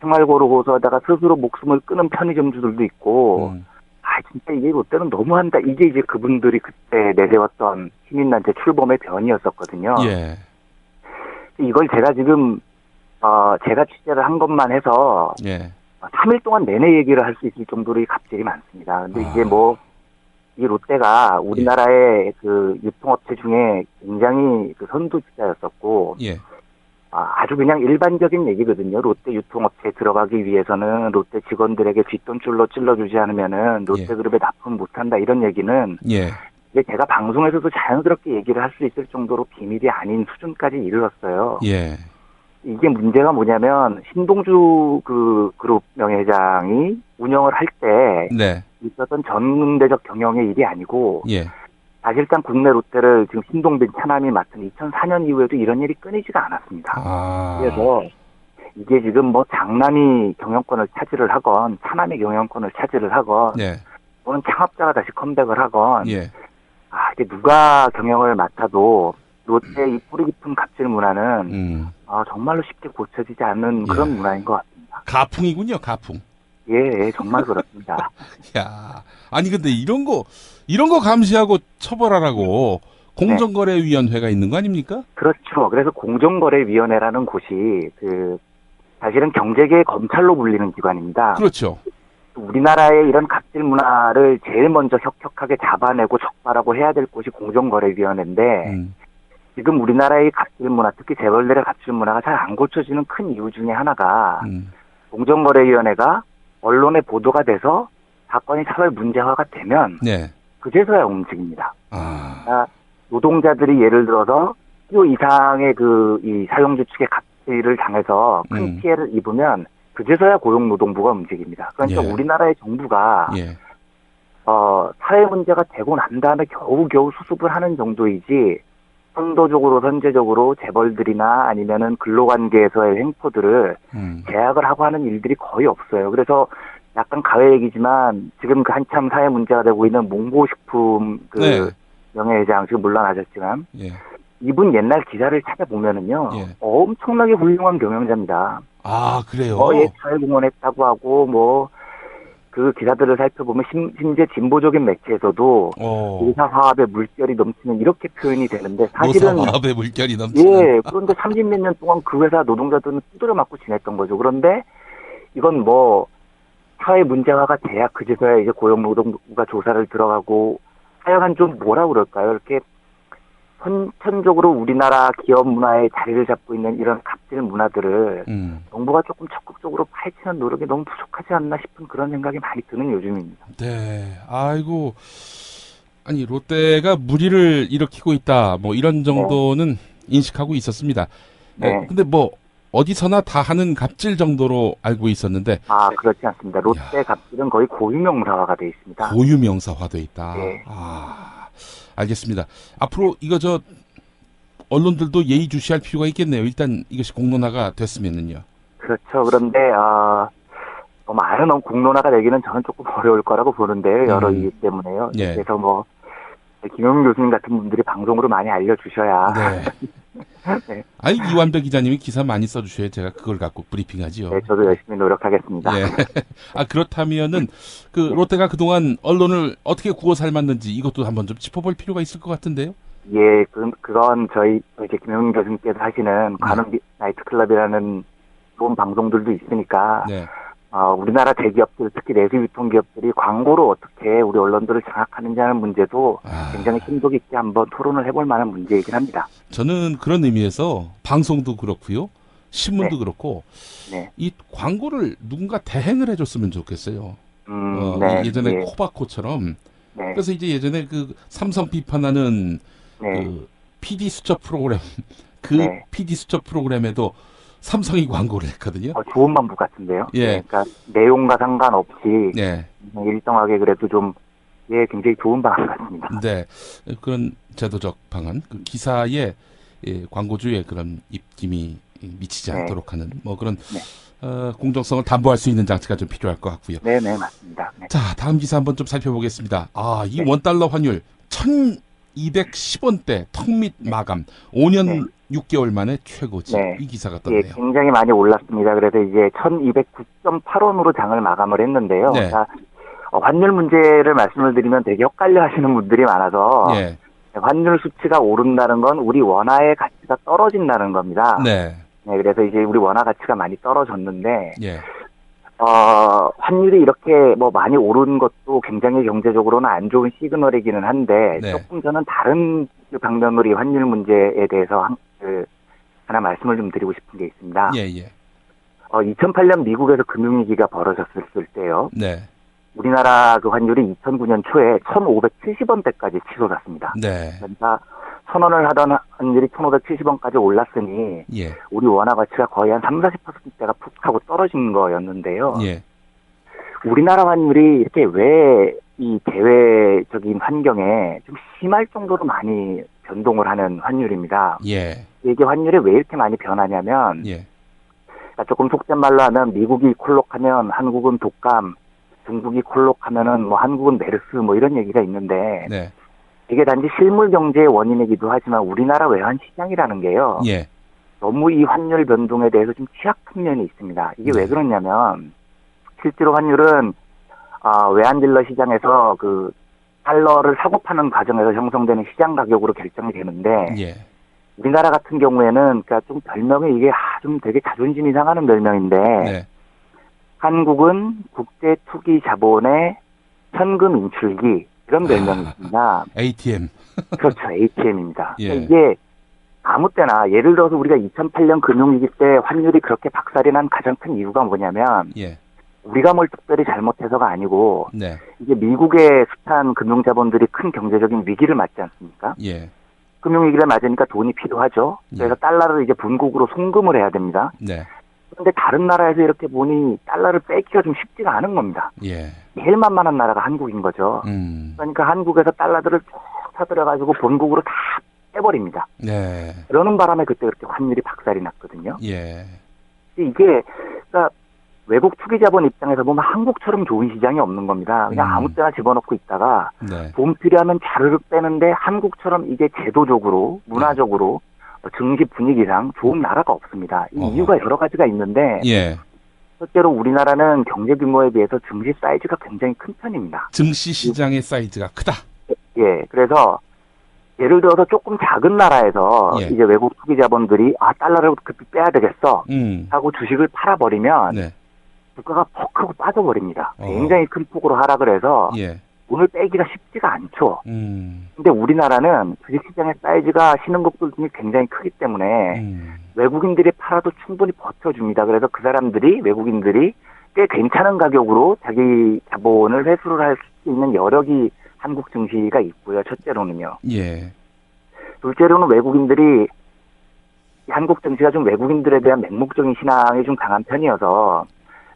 생활고로 고소하다가 스스로 목숨을 끊은 편의점주들도 있고, 진짜 이게 롯데는 너무한다. 이게 이제 그분들이 그때 내세웠던 시민단체 출범의 변이었었거든요. 이걸 제가 지금, 제가 취재를 한 것만 해서, 3일 동안 내내 얘기를 할 수 있을 정도로 이 갑질이 많습니다. 근데 이게 이 롯데가 우리나라의 그 유통업체 중에 굉장히 그 선두주자였었고, 아주 그냥 일반적인 얘기거든요. 롯데 유통업체에 들어가기 위해서는 롯데 직원들에게 뒷돈줄로 찔러주지 않으면은 롯데그룹에 납품 못한다 이런 얘기는 이제 제가 방송에서도 자연스럽게 얘기를 할 수 있을 정도로 비밀이 아닌 수준까지 이르렀어요. 이게 문제가 뭐냐면 신동주 그 그룹 명예회장이 운영을 할 때 있었던 전문대적 경영의 일이 아니고 사실상 국내 롯데를 지금 신동빈 차남이 맡은 2004년 이후에도 이런 일이 끊이지가 않았습니다. 그래서 이게 지금 뭐 장남이 경영권을 차지를 하건 차남이 경영권을 차지를 하건 또는 창업자가 다시 컴백을 하건 이게 누가 경영을 맡아도 롯데의 이 뿌리 깊은 갑질 문화는 정말로 쉽게 고쳐지지 않는 그런 문화인 것 같습니다. 가풍이군요, 가풍. 정말 그렇습니다. 야, 아니 근데 이런 거 감시하고 처벌하라고 공정거래위원회가 있는 거 아닙니까? 그렇죠. 그래서 공정거래위원회라는 곳이 사실은 경제계의 검찰로 불리는 기관입니다. 그렇죠. 우리나라의 이런 갑질 문화를 제일 먼저 혁혁하게 잡아내고 적발하고 해야 될 곳이 공정거래위원회인데 지금 우리나라의 갑질 문화, 특히 재벌들의 갑질 문화가 잘 안 고쳐지는 큰 이유 중에 하나가 공정거래위원회가 언론에 보도가 돼서 사건이 차별 문제화가 되면 그제서야 움직입니다. 그러니까 노동자들이 예를 들어서 필요 이상의 이 사용주 측의 갑질을 당해서 큰 피해를 입으면 그제서야 고용노동부가 움직입니다. 그러니까 우리나라의 정부가 사회 문제가 되고 난 다음에 겨우겨우 수습을 하는 정도이지 선도적으로 선제적으로 재벌들이나 아니면은 근로관계에서의 횡포들을 제약을 하고 하는 일들이 거의 없어요. 그래서 약간 가외 얘기지만 지금 그 한참 사회 문제가 되고 있는 몽고식품 명예회장 지금 물러나셨지만 이분 옛날 기사를 찾아보면은요 엄청나게 훌륭한 경영자입니다. 아 그래요? 사회공헌했다고 하고 뭐 그 기사들을 살펴보면 심지어 진보적인 매체에서도 의사화합의 물결이 넘치는 이렇게 표현이 되는데 사실은 의사화합의 물결이 넘치는 그런데 30몇 년 동안 그 회사 노동자들은 두드려 맞고 지냈던 거죠. 그런데 이건 뭐 사회 문제화가 돼야 그제서야 이제 고용노동부가 조사를 들어가고 하여간 좀 뭐라 그럴까요? 이렇게 선천적으로 우리나라 기업 문화에 자리를 잡고 있는 이런 갑질 문화들을 정부가 조금 적극적으로 파헤치는 노력이 너무 부족하지 않나 싶은 그런 생각이 많이 드는 요즘입니다. 네. 아이고. 아니, 롯데가 무리를 일으키고 있다. 뭐 이런 정도는 인식하고 있었습니다. 네. 근데 뭐 어디서나 다 하는 갑질 정도로 알고 있었는데. 아, 그렇지 않습니다. 롯데 갑질은 거의 고유명사화가 돼 있습니다. 고유명사화돼 있다. 네. 알겠습니다. 앞으로 이거 언론들도 예의주시할 필요가 있겠네요. 일단 이것이 공론화가 됐으면은요. 그렇죠. 그런데 많은 공론화가 되기는 저는 조금 어려울 거라고 보는데요. 여러 이유 때문에요. 예. 그래서 뭐 김용민 교수님 같은 분들이 방송으로 많이 알려주셔야. 네. 네. 아니 이완배 기자님이 기사 많이 써주셔야 제가 그걸 갖고 브리핑하지요. 네, 저도 열심히 노력하겠습니다. 예. 그렇다면은 그 롯데가 그동안 언론을 어떻게 구워 삶았는지 이것도 한번 좀 짚어볼 필요가 있을 것 같은데요. 예, 그건 저희 이제 김용민 교수님께서 하시는 관훈 나이트클럽이라는 좋은 방송들도 있으니까. 네. 우리나라 대기업들, 특히 내수 유통기업들이 광고로 어떻게 우리 언론들을 장악하는지 하는 문제도 굉장히 심도 깊게 한번 토론을 해볼 만한 문제이긴 합니다. 저는 그런 의미에서 방송도 그렇고요. 신문도 그렇고 이 광고를 누군가 대행을 해줬으면 좋겠어요. 예전에 코바코처럼. 그래서 이제 예전에 그 삼성 비판하는 그 PD 수첩 프로그램, PD 수첩 프로그램에도 삼성이 광고를 했거든요. 좋은 방법 같은데요. 예. 그러니까 내용과 상관없이 일정하게 그래도 좀 굉장히 좋은 방안 같습니다. 네, 그런 제도적 방안, 그 기사에 광고주의 그런 입김이 미치지 않도록 하는 뭐 그런 공정성을 담보할 수 있는 장치가 좀 필요할 것 같고요. 네, 맞습니다. 네. 자, 다음 기사 한번 좀 살펴보겠습니다. 이 원달러 환율 1,210원대 턱 밑 마감 5년 6개월 만에 최고치. 이 기사가 떴네요. 굉장히 많이 올랐습니다. 그래서 이제 1,209.8원으로 장을 마감을 했는데요. 그러니까 환율 문제를 말씀을 드리면 되게 헷갈려 하시는 분들이 많아서 환율 수치가 오른다는 건 우리 원화의 가치가 떨어진다는 겁니다. 그래서 이제 우리 원화 가치가 많이 떨어졌는데 환율이 이렇게 뭐 많이 오른 것도 굉장히 경제적으로는 안 좋은 시그널이기는 한데 조금 저는 다른 방면으로 이 환율 문제에 대해서 하나 말씀을 좀 드리고 싶은 게 있습니다. 2008년 미국에서 금융위기가 벌어졌을 때요. 우리나라 그 환율이 2009년 초에 1,570원대까지 치솟았습니다. 그러니까 1,000원을 하던 환율이 1,570원까지 올랐으니 우리 원화 가치가 거의 한 30-40%대가 푹 하고 떨어진 거였는데요. 우리나라 환율이 이렇게 왜 이 대외적인 환경에 좀 심할 정도로 많이 변동을 하는 환율입니다. 이게 환율이 왜 이렇게 많이 변하냐면 조금 속된 말로 하면 미국이 콜록하면 한국은 독감, 중국이 콜록하면은 뭐 한국은 메르스 뭐 이런 얘기가 있는데 이게 단지 실물 경제의 원인이기도 하지만 우리나라 외환 시장이라는 게요. 너무 이 환율 변동에 대해서 좀 취약한 면이 있습니다. 이게 왜 그러냐면 실제로 환율은 외환딜러 시장에서 그 달러를 사고 파는 과정에서 형성되는 시장 가격으로 결정이 되는데 우리나라 같은 경우에는 그러니까 좀 별명이 이게 좀 되게 자존심이 상하는 별명인데 한국은 국제 투기 자본의 현금 인출기 이런 별명이 있습니다. ATM. 그렇죠. ATM입니다. 그러니까 이게 아무 때나 예를 들어서 우리가 2008년 금융위기 때 환율이 그렇게 박살이 난 가장 큰 이유가 뭐냐면 우리가 뭘 특별히 잘못해서가 아니고 이게 미국의 숱한 금융자본들이 큰 경제적인 위기를 맞지 않습니까? 금융위기를 맞으니까 돈이 필요하죠. 그래서 달러를 이제 본국으로 송금을 해야 됩니다. 그런데 다른 나라에서 이렇게 보니 달러를 빼기가 좀 쉽지가 않은 겁니다. 제일 만만한 나라가 한국인 거죠. 그러니까 한국에서 달러들을 쭉 사들여가지고 본국으로 다 빼버립니다. 네. 그러는 바람에 그때 그렇게 환율이 박살이 났거든요. 예. 이게 그러니까 외국 투기자본 입장에서 보면 한국처럼 좋은 시장이 없는 겁니다. 그냥 아무 때나 집어넣고 있다가 돈 필요하면 자르르 빼는데 한국처럼 이게 제도적으로 문화적으로 증시 분위기상 좋은 나라가 없습니다. 이 이유가 여러 가지가 있는데 실제로 우리나라는 경제 규모에 비해서 증시 사이즈가 굉장히 큰 편입니다. 증시 시장의 사이즈가 크다. 예, 그래서 예를 들어서 조금 작은 나라에서 이제 외국 투기 자본들이 달러를 급히 빼야 되겠어 하고 주식을 팔아버리면 주가가 퍽 하고 빠져버립니다. 굉장히 큰 폭으로 하락을 해서 돈을 빼기가 쉽지가 않죠. 근데 우리나라는 주식시장의 사이즈가 신흥국들 중에 굉장히 크기 때문에 외국인들이 팔아도 충분히 버텨줍니다. 그래서 그 사람들이 외국인들이 꽤 괜찮은 가격으로 자기 자본을 회수를 할 수 있는 여력이 한국 증시가 있고요. 첫째로는요. 둘째로는 외국인들이 한국 증시가 좀 외국인들에 대한 맹목적인 신앙이 좀 강한 편이어서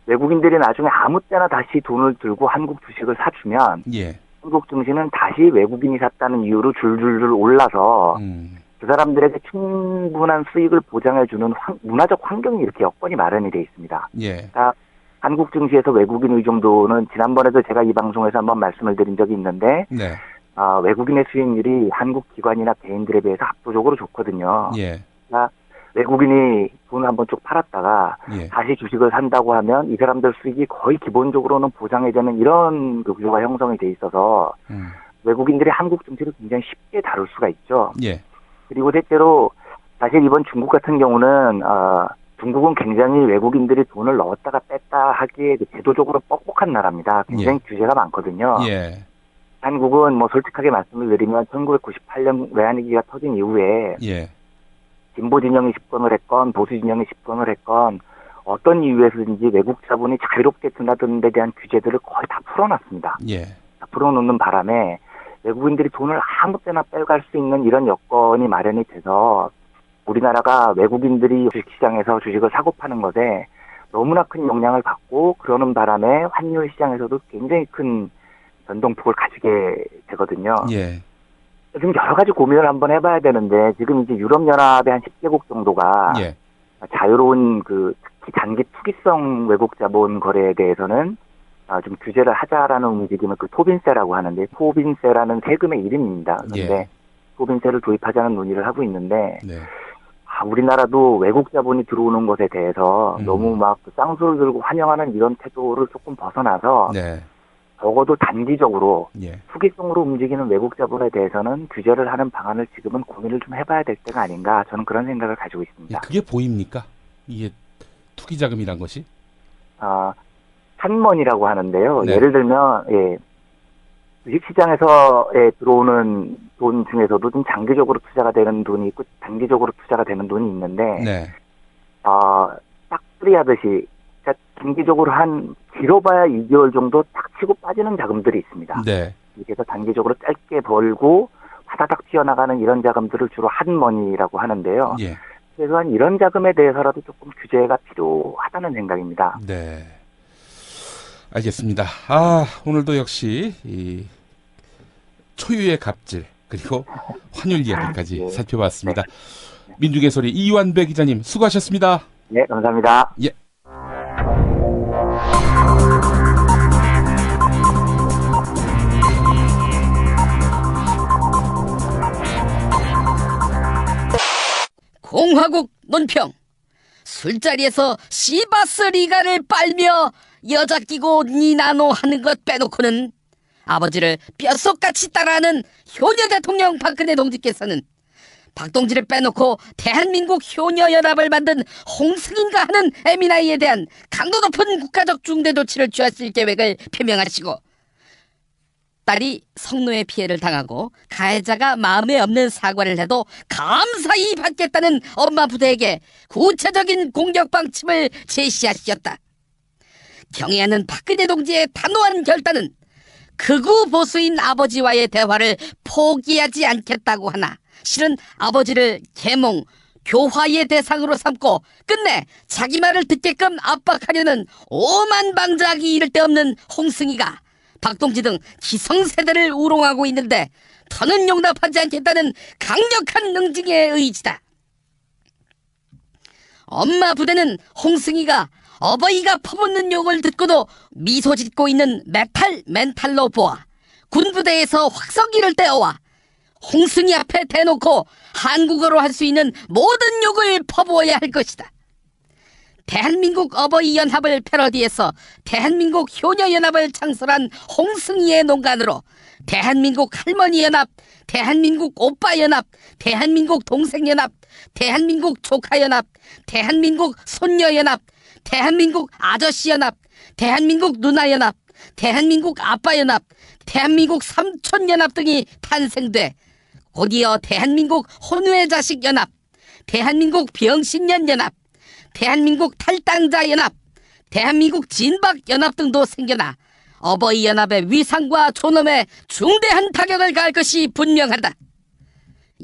외국인들이 나중에 아무 때나 다시 돈을 들고 한국 주식을 사주면 한국 증시는 다시 외국인이 샀다는 이유로 줄줄줄 올라서 그 사람들에게 충분한 수익을 보장해주는 문화적 환경이 이렇게 여건이 마련이 돼 있습니다. 그러니까 한국 증시에서 외국인 의존도는 지난번에도 제가 이 방송에서 한번 말씀을 드린 적이 있는데 외국인의 수익률이 한국 기관이나 개인들에 비해서 압도적으로 좋거든요. 그러니까 외국인이 돈을 한번 쭉 팔았다가 다시 주식을 산다고 하면 이 사람들 수익이 거의 기본적으로는 보장이 되는 이런 구조가 형성이 돼 있어서 외국인들이 한국 증시를 굉장히 쉽게 다룰 수가 있죠. 그리고 셋째로 사실 이번 중국 같은 경우는 중국은 굉장히 외국인들이 돈을 넣었다가 뺐다 하기에 제도적으로 뻑뻑한 나라입니다. 굉장히 규제가 많거든요. 한국은 뭐 솔직하게 말씀을 드리면 1998년 외환위기가 터진 이후에 진보 진영이 집권을 했건 보수 진영이 집권을 했건 어떤 이유에서든지 외국 자본이 자유롭게 드나드는 데 대한 규제들을 거의 다 풀어놨습니다. 다 풀어놓는 바람에 외국인들이 돈을 아무 때나 빼갈 수 있는 이런 여건이 마련이 돼서 우리나라가 외국인들이 주식시장에서 주식을 사고 파는 것에 너무나 큰 영향을 받고 그러는 바람에 환율 시장에서도 굉장히 큰 변동폭을 가지게 되거든요. 지금 여러 가지 고민을 한번 해봐야 되는데 지금 이제 유럽연합의 한 10개국 정도가 자유로운 특히 단기 투기성 외국 자본 거래에 대해서는 좀 규제를 하자라는 움직임을 토빈세라고 하는데 토빈세라는 세금의 이름입니다. 그런데 토빈세를 도입하자는 논의를 하고 있는데 우리나라도 외국 자본이 들어오는 것에 대해서 너무 막 쌍수를 들고 환영하는 이런 태도를 조금 벗어나서 적어도 단기적으로 투기성으로 움직이는 외국 자본에 대해서는 규제를 하는 방안을 지금은 고민을 좀 해봐야 될 때가 아닌가 저는 그런 생각을 가지고 있습니다. 그게 보입니까? 이게 투기자금이란 것이? 한먼이라고 하는데요. 예를 들면 주식시장에서 들어오는 돈 중에서도 좀 장기적으로 투자가 되는 돈이 있고 단기적으로 투자가 되는 돈이 있는데 딱풀이 하듯이 단기적으로 한 길어봐야 2개월 정도 딱 치고 빠지는 자금들이 있습니다. 그래서 단기적으로 짧게 벌고 바다닥 튀어나가는 이런 자금들을 주로 한머니라고 하는데요. 최소한 이런 자금에 대해서라도 조금 규제가 필요하다는 생각입니다. 알겠습니다. 오늘도 역시 이 초유의 갑질 그리고 환율 이야기까지 살펴봤습니다. 민중의 소리 이완배 기자님 수고하셨습니다. 네, 감사합니다. 공화국 논평. 술자리에서 시바스 리가를 빨며 여자 끼고 니나노 하는 것 빼놓고는 아버지를 뼛속같이 따라하는 효녀 대통령 박근혜 동지께서는 박동지를 빼놓고 대한민국 효녀연합을 만든 홍승인가 하는 에미나이에 대한 강도 높은 국가적 중대 조치를 취하실 계획을 표명하시고 딸이 성노예 피해를 당하고 가해자가 마음에 없는 사과를 해도 감사히 받겠다는 엄마 부대에게 구체적인 공격 방침을 제시하셨다. 경애하는 박근혜 동지의 단호한 결단은 극우 보수인 아버지와의 대화를 포기하지 않겠다고 하나 실은 아버지를 계몽, 교화의 대상으로 삼고 끝내 자기 말을 듣게끔 압박하려는 오만방자하기 이를 데 없는 홍승이가 박동지 등 기성세대를 우롱하고 있는데 더는 용납하지 않겠다는 강력한 응징의 의지다. 엄마 부대는 홍승이가 어버이가 퍼붓는 욕을 듣고도 미소 짓고 있는 멘탈로 보아 군부대에서 확성기를 떼어와 홍승이 앞에 대놓고 한국어로 할 수 있는 모든 욕을 퍼부어야 할 것이다. 대한민국 어버이연합을 패러디해서 대한민국 효녀연합을 창설한 홍승이의 농간으로 대한민국 할머니연합, 대한민국 오빠연합, 대한민국 동생연합, 대한민국 조카연합, 대한민국 손녀연합, 대한민국 아저씨연합, 대한민국 누나연합, 대한민국 아빠연합, 대한민국 삼촌연합 등이 탄생돼 곧이어 대한민국 혼외자식연합, 대한민국 병신년연합, 대한민국 탈당자연합, 대한민국 진박연합 등도 생겨나 어버이연합의 위상과 존엄에 중대한 타격을 가할 것이 분명하다.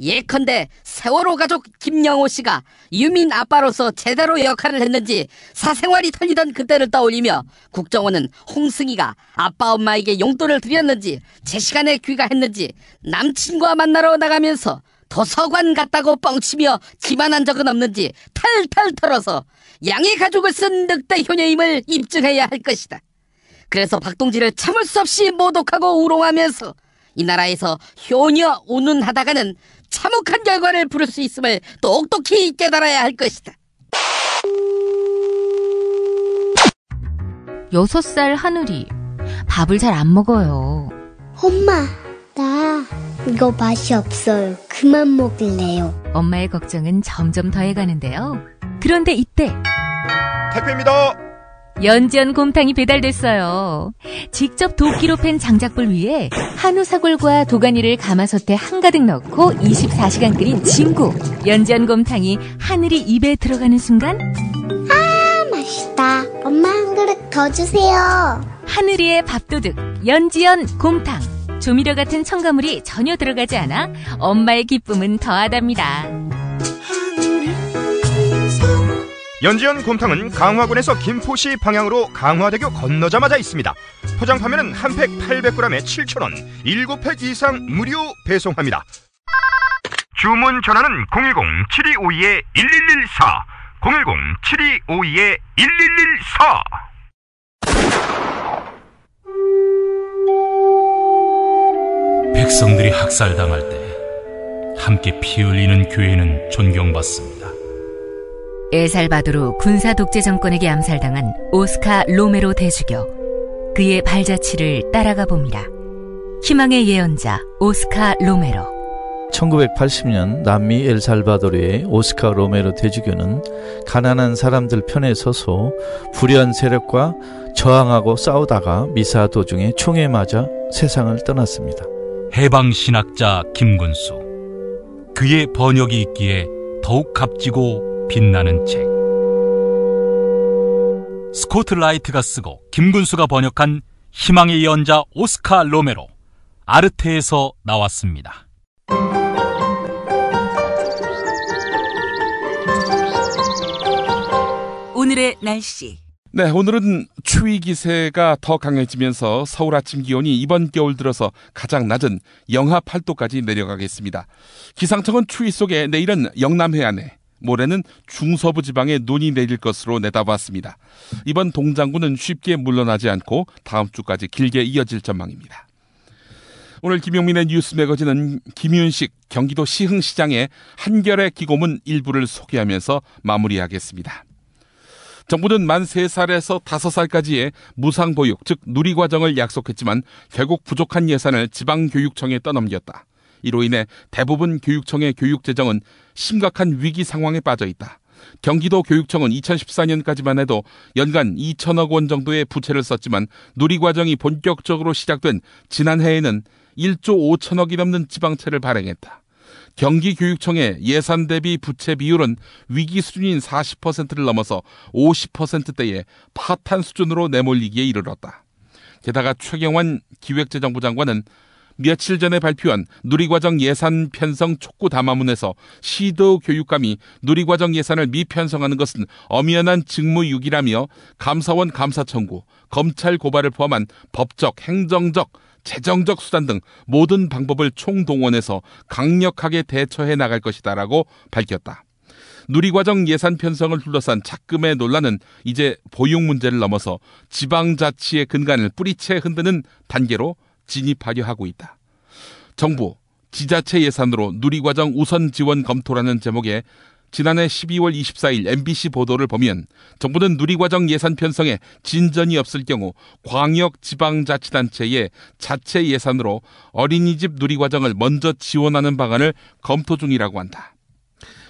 예컨대 세월호 가족 김영호 씨가 유민 아빠로서 제대로 역할을 했는지 사생활이 털리던 그때를 떠올리며 국정원은 홍승이가 아빠 엄마에게 용돈을 드렸는지 제 시간에 귀가했는지 남친과 만나러 나가면서 도서관 갔다고 뻥치며 기만한 적은 없는지 탈탈 털어서 양의 가족을 쓴 늑대 효녀임을 입증해야 할 것이다. 그래서 박동지를 참을 수 없이 모독하고 우롱하면서 이 나라에서 효녀 운운하다가는 참혹한 결과를 부를 수 있음을 똑똑히 깨달아야 할 것이다. 6살 하늘이 밥을 잘 안 먹어요. 엄마, 나 이거 맛이 없어요. 그만 먹을래요. 엄마의 걱정은 점점 더해가는데요. 그런데 이때 택배입니다. 연지연 곰탕이 배달됐어요. 직접 도끼로 팬 장작불 위에 한우 사골과 도가니를 가마솥에 한가득 넣고 24시간 끓인 진구. 연지연 곰탕이 하늘이 입에 들어가는 순간 아, 맛있다. 엄마 한 그릇 더 주세요. 하늘이의 밥도둑 연지연 곰탕. 조미료 같은 첨가물이 전혀 들어가지 않아 엄마의 기쁨은 더하답니다. 연지연 곰탕은 강화군에서 김포시 방향으로 강화대교 건너자마자 있습니다. 포장 판매는 한 팩 800g에 7,000원, 7팩 이상 무료 배송합니다. 주문 전화는 010-7252-1114, 010-7252-1114. 백성들이 학살당할 때 함께 피 흘리는 교회는 존경받습니다. 엘살바도르 군사 독재 정권에게 암살당한 오스카 로메로 대주교. 그의 발자취를 따라가 봅니다. 희망의 예언자 오스카 로메로. 1980년 남미 엘살바도르의 오스카 로메로 대주교는 가난한 사람들 편에 서서 불의한 세력과 저항하고 싸우다가 미사 도중에 총에 맞아 세상을 떠났습니다. 해방신학자 김군수. 그의 번역이 있기에 더욱 값지고 빛나는 책. 스코트 라이트가 쓰고 김군수가 번역한 희망의 예언자 오스카 로메로. 아르테에서 나왔습니다. 오늘의 날씨. 네, 오늘은 추위 기세가 더 강해지면서 서울 아침 기온이 이번 겨울 들어서 가장 낮은 영하 8도까지 내려가겠습니다. 기상청은 추위 속에 내일은 영남 해안에, 모레는 중서부 지방에 눈이 내릴 것으로 내다봤습니다. 이번 동장군은 쉽게 물러나지 않고 다음 주까지 길게 이어질 전망입니다. 오늘 김용민의 뉴스 매거진은 김윤식 경기도 시흥시장의 한겨레 기고문 일부를 소개하면서 마무리하겠습니다. 정부는 만 3살에서 5살까지의 무상보육, 즉 누리과정을 약속했지만 결국 부족한 예산을 지방교육청에 떠넘겼다. 이로 인해 대부분 교육청의 교육재정은 심각한 위기 상황에 빠져 있다. 경기도 교육청은 2014년까지만 해도 연간 2천억 원 정도의 부채를 썼지만 누리과정이 본격적으로 시작된 지난해에는 1조 5천억이 넘는 지방채를 발행했다. 경기교육청의 예산 대비 부채 비율은 위기 수준인 40%를 넘어서 50%대의 파탄 수준으로 내몰리기에 이르렀다. 게다가 최경환 기획재정부 장관은 며칠 전에 발표한 누리과정 예산 편성 촉구 담화문에서 시도 교육감이 누리과정 예산을 미편성하는 것은 엄연한 직무유기라며 감사원 감사 청구, 검찰 고발을 포함한 법적, 행정적, 재정적 수단 등 모든 방법을 총동원해서 강력하게 대처해 나갈 것이다라고 밝혔다. 누리과정 예산 편성을 둘러싼 착금의 논란은 이제 보육 문제를 넘어서 지방자치의 근간을 뿌리채 흔드는 단계로 진입하려 하고 있다. 정부, 지자체 예산으로 누리과정 우선 지원 검토라는 제목의 지난해 12월 24일 MBC 보도를 보면 정부는 누리과정 예산 편성에 진전이 없을 경우 광역지방자치단체의 자체 예산으로 어린이집 누리과정을 먼저 지원하는 방안을 검토 중이라고 한다.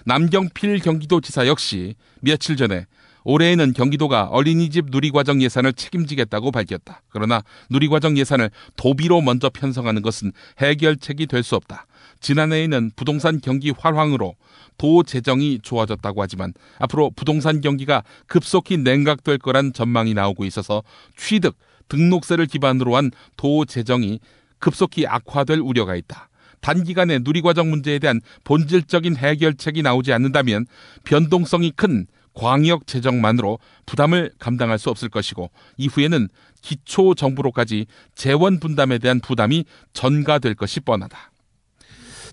남경필 경기도지사 역시 며칠 전에 올해에는 경기도가 어린이집 누리과정 예산을 책임지겠다고 밝혔다. 그러나 누리과정 예산을 도비로 먼저 편성하는 것은 해결책이 될 수 없다. 지난해에는 부동산 경기 활황으로 도 재정이 좋아졌다고 하지만 앞으로 부동산 경기가 급속히 냉각될 거란 전망이 나오고 있어서 취득, 등록세를 기반으로 한 도 재정이 급속히 악화될 우려가 있다. 단기간에 누리과정 문제에 대한 본질적인 해결책이 나오지 않는다면 변동성이 큰 광역 재정만으로 부담을 감당할 수 없을 것이고 이후에는 기초 정부로까지 재원 분담에 대한 부담이 전가될 것이 뻔하다.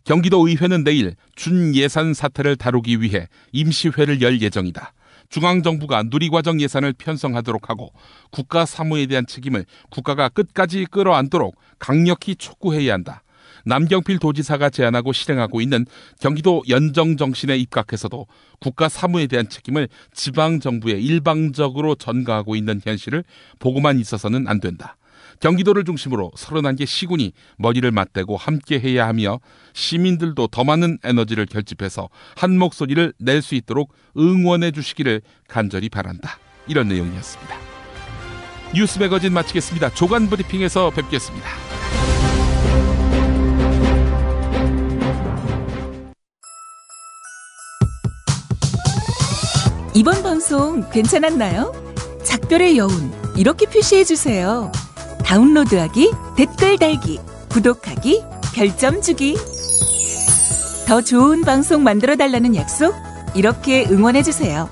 경기도 의회는 내일 준예산 사태를 다루기 위해 임시회를 열 예정이다. 중앙정부가 누리과정 예산을 편성하도록 하고 국가 사무에 대한 책임을 국가가 끝까지 끌어안도록 강력히 촉구해야 한다. 남경필 도지사가 제안하고 실행하고 있는 경기도 연정정신에 입각해서도 국가 사무에 대한 책임을 지방정부에 일방적으로 전가하고 있는 현실을 보고만 있어서는 안 된다. 경기도를 중심으로 31개 시군이 머리를 맞대고 함께해야 하며 시민들도 더 많은 에너지를 결집해서 한 목소리를 낼 수 있도록 응원해 주시기를 간절히 바란다. 이런 내용이었습니다. 뉴스 매거진 마치겠습니다. 조간 브리핑에서 뵙겠습니다. 이번 방송 괜찮았나요? 작별의 여운 이렇게 표시해주세요. 다운로드하기, 댓글 달기, 구독하기, 별점 주기. 더 좋은 방송 만들어달라는 약속 이렇게 응원해주세요.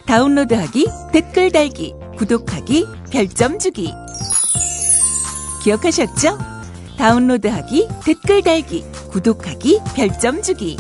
다운로드하기, 댓글 달기, 구독하기, 별점 주기. 기억하셨죠? 다운로드하기, 댓글 달기, 구독하기, 별점 주기.